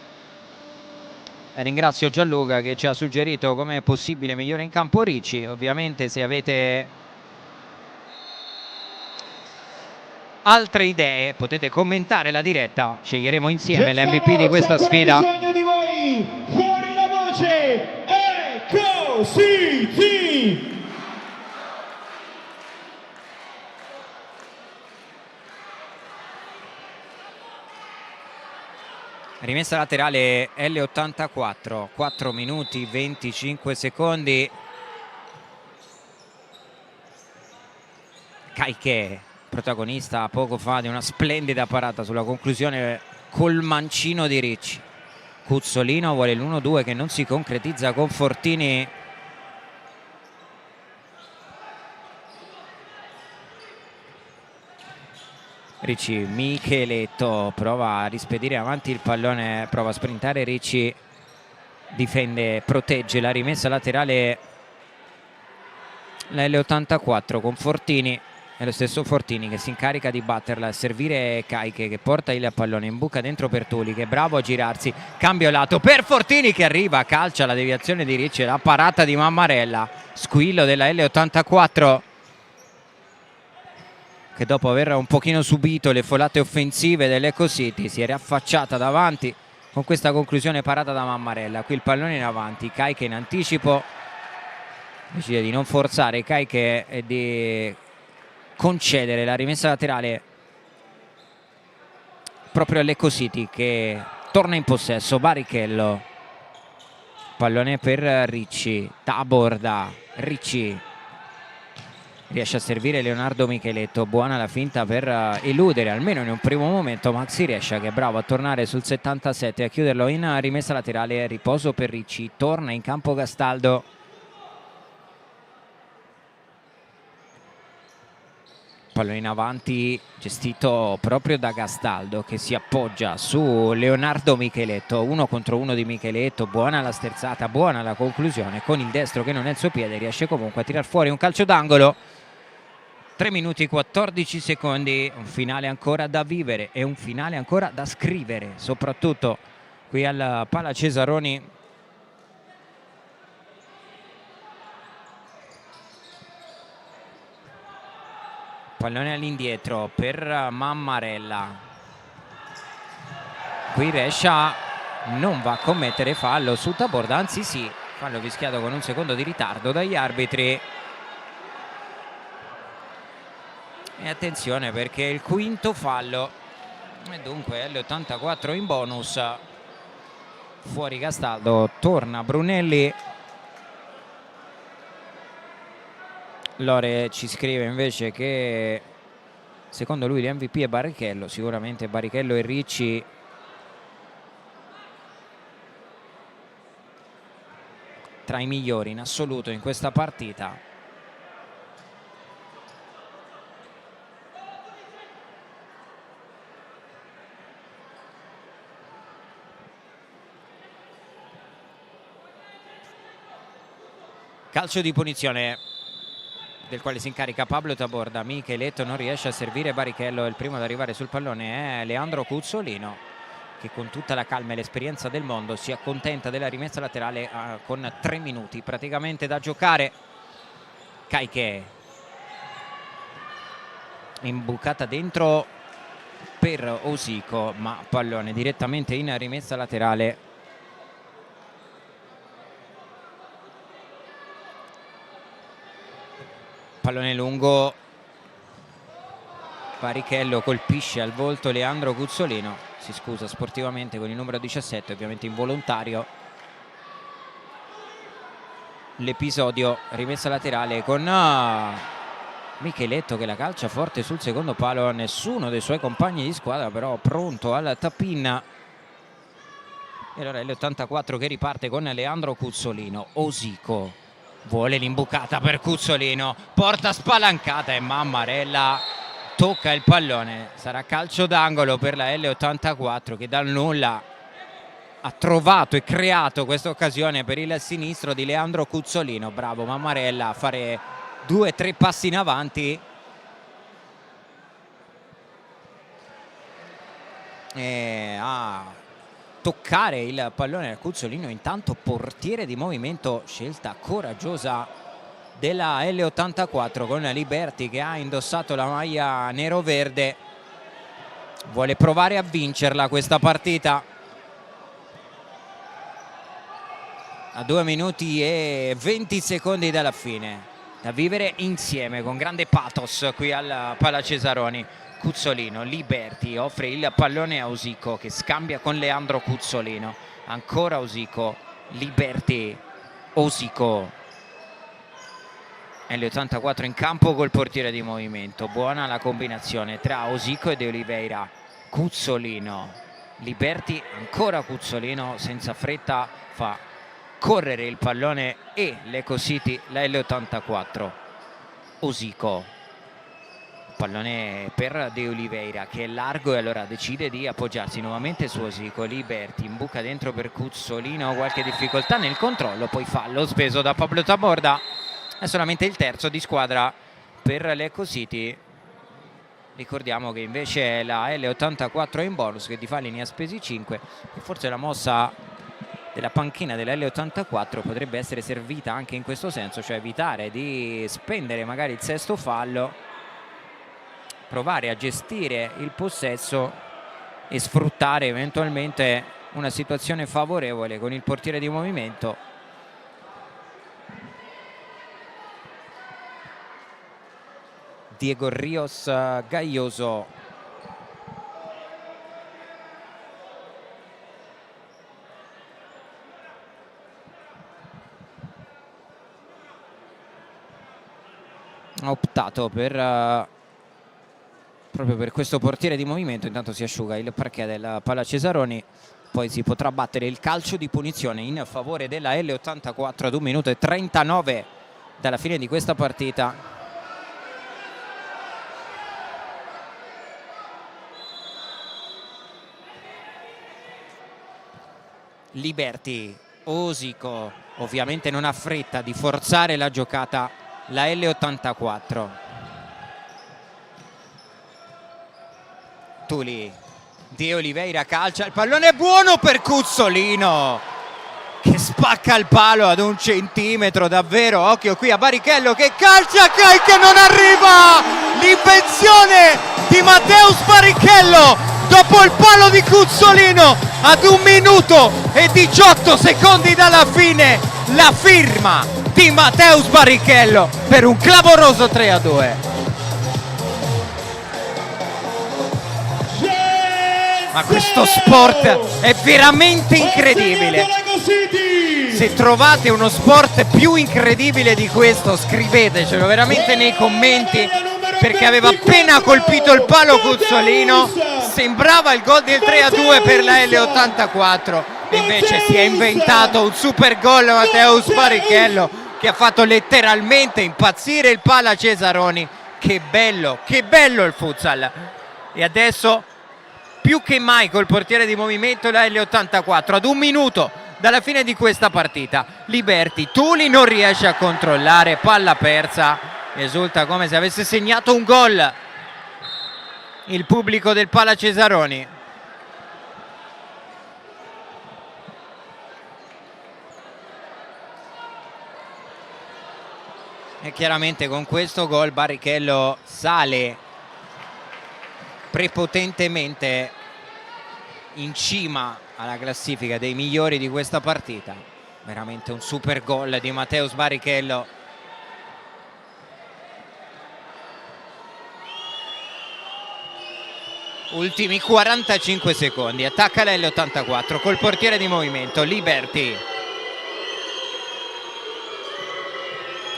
Ringrazio Gianluca che ci ha suggerito come possibile migliore in campo Ricci. Ovviamente se avete altre idee potete commentare la diretta, sceglieremo insieme l'MVP di questa sfida. Bisogno di voi, fuori la voce, Eco City! Rimessa laterale L84, 4 minuti 25 secondi. Caiche, protagonista poco fa di una splendida parata sulla conclusione col mancino di Ricci. Cuzzolino vuole l'1-2 che non si concretizza con Fortini Ricci, Micheletto prova a rispedire avanti il pallone, prova a sprintare Ricci, difende, protegge la rimessa laterale la L84 con Fortini. È lo stesso Fortini che si incarica di batterla, a servire Caiche che porta il pallone in buca dentro Pertuli, che è bravo a girarsi, cambio lato per Fortini che arriva, calcia la deviazione di Ricci, la parata di Mammarella, squillo della L84 che dopo aver un pochino subito le folate offensive dell'Eco City si è riaffacciata davanti con questa conclusione parata da Mammarella. Qui il pallone in avanti, Caiche in anticipo, decide di non forzare Caiche e di concedere la rimessa laterale proprio all'Eco City, che torna in possesso. Barrichello, pallone per Ricci, Taborda, Ricci riesce a servire Leonardo Micheletto, buona la finta per eludere almeno in un primo momento Maxi Riescia, che è bravo a tornare sul 77 a chiuderlo in rimessa laterale. Riposo per Ricci, torna in campo Gastaldo. Pallone in avanti gestito proprio da Gastaldo, che si appoggia su Leonardo Micheletto, 1 contro 1 di Micheletto, buona la sterzata, buona la conclusione, con il destro che non è il suo piede riesce comunque a tirar fuori un calcio d'angolo. 3 minuti 14 secondi, un finale ancora da vivere e un finale ancora da scrivere, soprattutto qui al Pala Cesaroni. Pallone all'indietro per Mammarella, qui Rescia non va a commettere fallo su Taborda, anzi sì, fallo fischiato con un secondo di ritardo dagli arbitri. E attenzione perché il quinto fallo e dunque L84 in bonus. Fuori Gastaldo, torna Brunelli. Lore ci scrive invece che secondo lui l'MVP è Barrichello. Sicuramente Barrichello e Ricci tra i migliori in assoluto in questa partita. Calcio di punizione del quale si incarica Pablo Taborda. Micheletto non riesce a servire Barrichello, il primo ad arrivare sul pallone è Leandro Cuzzolino, che con tutta la calma e l'esperienza del mondo si accontenta della rimessa laterale con 3 minuti praticamente da giocare. Caiche imbucata dentro per Osico, ma pallone direttamente in rimessa laterale. Pallone lungo, Barrichello colpisce al volto Leandro Cuzzolino, si scusa sportivamente con il numero 17, ovviamente involontario l'episodio. Rimessa laterale con Micheletto che la calcia forte sul secondo palo, nessuno dei suoi compagni di squadra però pronto al tap-in. E allora l'84 che riparte con Leandro Cuzzolino. Osico vuole l'imbucata per Cuzzolino, porta spalancata e Mammarella tocca il pallone. Sarà calcio d'angolo per la L84 che dal nulla ha trovato e creato questa occasione per il sinistro di Leandro Cuzzolino. Bravo Mammarella a fare 2-3 passi in avanti e a toccare il pallone al Cuzzolino. Intanto portiere di movimento, scelta coraggiosa della L84 con Liberti che ha indossato la maglia nero-verde, vuole provare a vincerla questa partita. A 2 minuti e 20 secondi dalla fine, da vivere insieme con grande pathos qui al Pala Cesaroni. Cuzzolino, Liberti offre il pallone a Osico che scambia con Leandro Cuzzolino, ancora Osico, Liberti, Osico. L'84 in campo col portiere di movimento, buona la combinazione tra Osico e De Oliveira. Cuzzolino, Liberti, ancora Cuzzolino, senza fretta fa correre il pallone e l'Eco City, la L'84. Osico, Pallone per De Oliveira che è largo e allora decide di appoggiarsi nuovamente su Osico. Liberti in buca dentro per Cuzzolino, qualche difficoltà nel controllo, poi fallo speso da Pablo Taborda. È solamente il terzo di squadra per l'Eco City. Ricordiamo che invece la L84 è in bonus, che di falli ne ha spesi 5 e forse la mossa della panchina della L84 potrebbe essere servita anche in questo senso, cioè evitare di spendere magari il sesto fallo, provare a gestire il possesso e sfruttare eventualmente una situazione favorevole con il portiere di movimento. Diego Rios Gaioso. Ha optato per proprio per questo portiere di movimento. Intanto si asciuga il parquet del Pala Cesaroni, poi si potrà battere il calcio di punizione in favore della L84 ad 1 minuto e 39 dalla fine di questa partita. Liberti, Osico ovviamente non ha fretta di forzare la giocata la L84. Tuli, De Oliveira calcia, il pallone è buono per Cuzzolino che spacca il palo ad 1 centimetro, davvero. Occhio qui a Barrichello che calcia, che non arriva, l'invenzione di Mateus Barrichello dopo il palo di Cuzzolino ad 1 minuto e 18 secondi dalla fine, la firma di Mateus Barrichello per un clamoroso 3-2. Ma questo sport è veramente incredibile. Se trovate uno sport più incredibile di questo, scrivetecelo veramente nei commenti, perché aveva appena colpito il palo Cuzzolino, sembrava il gol del 3-2 per la L84, invece si è inventato un super gol Mateus Barrichello che ha fatto letteralmente impazzire il Pala Cesaroni. Che bello il futsal. E adesso più che mai col portiere di movimento la L84 ad 1 minuto dalla fine di questa partita. Liberti, Tuli non riesce a controllare, palla persa, esulta come se avesse segnato un gol il pubblico del Pala Cesaroni. E chiaramente con questo gol Barrichello sale prepotentemente in cima alla classifica dei migliori di questa partita. Veramente un super gol di Mateus Barrichello. Ultimi 45 secondi, attacca la L84 col portiere di movimento Liberti.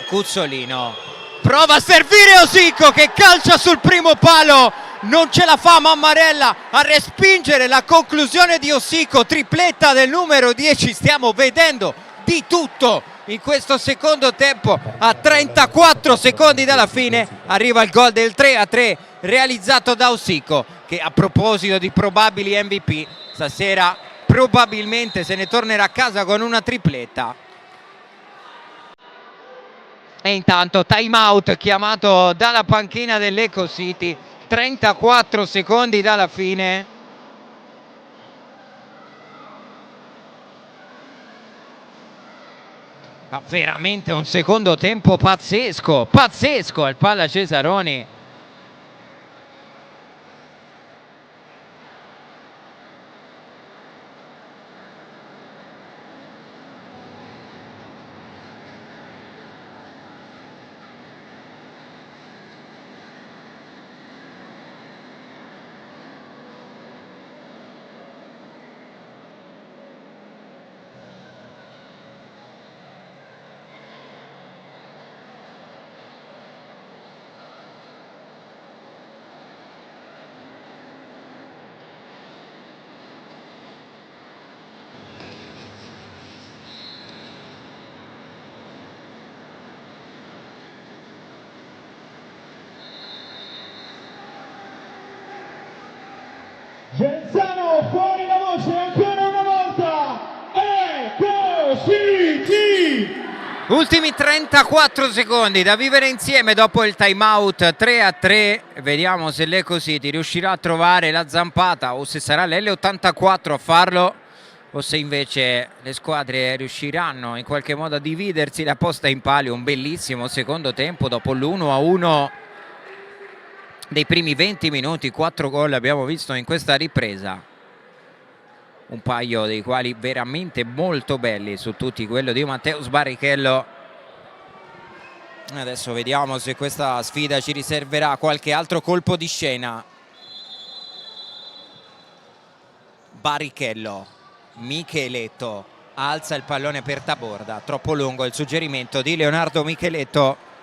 Cuzzolino prova a servire Osico che calcia sul primo palo, non ce la fa Mammarella a respingere la conclusione di Osico, tripletta del numero 10. Stiamo vedendo di tutto in questo secondo tempo. A 34 secondi dalla fine arriva il gol del 3-3 realizzato da Osico, che a proposito di probabili MVP stasera probabilmente se ne tornerà a casa con una tripletta. E intanto time out chiamato dalla panchina dell'Eco City, 34 secondi dalla fine. Ma veramente un secondo tempo pazzesco al Pala Cesaroni. Genzano fuori la voce ancora una volta. Ecositi. Ultimi 34 secondi da vivere insieme dopo il time out 3-3. Vediamo se l'Ecositi riuscirà a trovare la zampata o se sarà l'L84 a farlo o se invece le squadre riusciranno in qualche modo a dividersi la posta in palio. Un bellissimo secondo tempo dopo l'1-1 dei primi 20 minuti. 4 gol abbiamo visto in questa ripresa, un paio dei quali veramente molto belli su tutti, quello di Mateusz Barrichello. Adesso vediamo se questa sfida ci riserverà qualche altro colpo di scena. Barrichello, Micheletto alza il pallone per Taborda, troppo lungo il suggerimento di Leonardo Micheletto.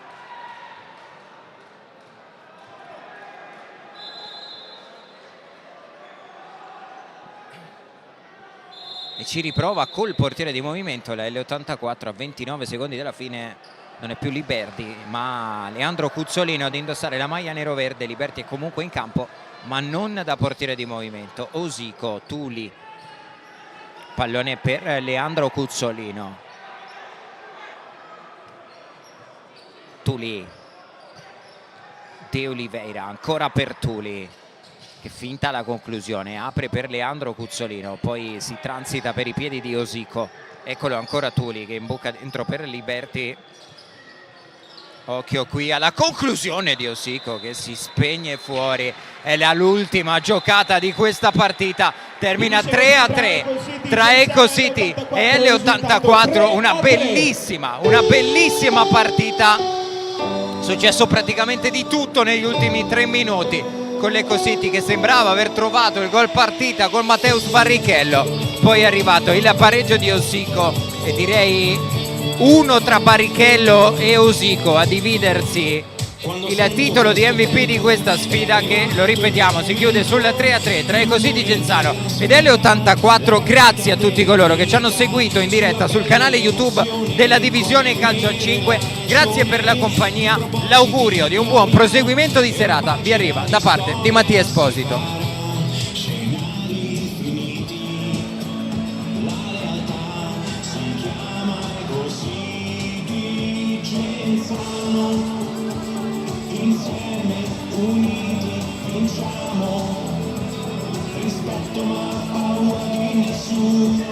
E ci riprova col portiere di movimento la L84 a 29 secondi dalla fine. Non è più Liberti ma Leandro Cuzzolino ad indossare la maglia nero-verde. Liberti è comunque in campo ma non da portiere di movimento. Osico, Tuli, pallone per Leandro Cuzzolino. Tuli, De Oliveira ancora per Tuli, che finta la conclusione, apre per Leandro Cuzzolino, poi si transita per i piedi di Osico. Eccolo ancora Tuli che imbuca dentro per Liberti. Occhio qui alla conclusione di Osico che si spegne fuori. È l'ultima giocata di questa partita, termina 3-3 tra Ecositi e L84. Una bellissima partita. Successo praticamente di tutto negli ultimi 3 minuti, con l'Ecositi che sembrava aver trovato il gol partita con Mateusz Barrichello. Poi è arrivato il pareggio di Osico e direi uno tra Barrichello e Osico a dividersi il titolo di MVP di questa sfida, che, lo ripetiamo, si chiude sul 3-3 tra Ecositi Genzano ed L84. Grazie a tutti coloro che ci hanno seguito in diretta sul canale YouTube della divisione Calcio a 5. Grazie per la compagnia. L'augurio di un buon proseguimento di serata vi arriva da parte di Mattia Esposito. Insieme, uniti, vinciamo. Rispetto ma paura di nessuno.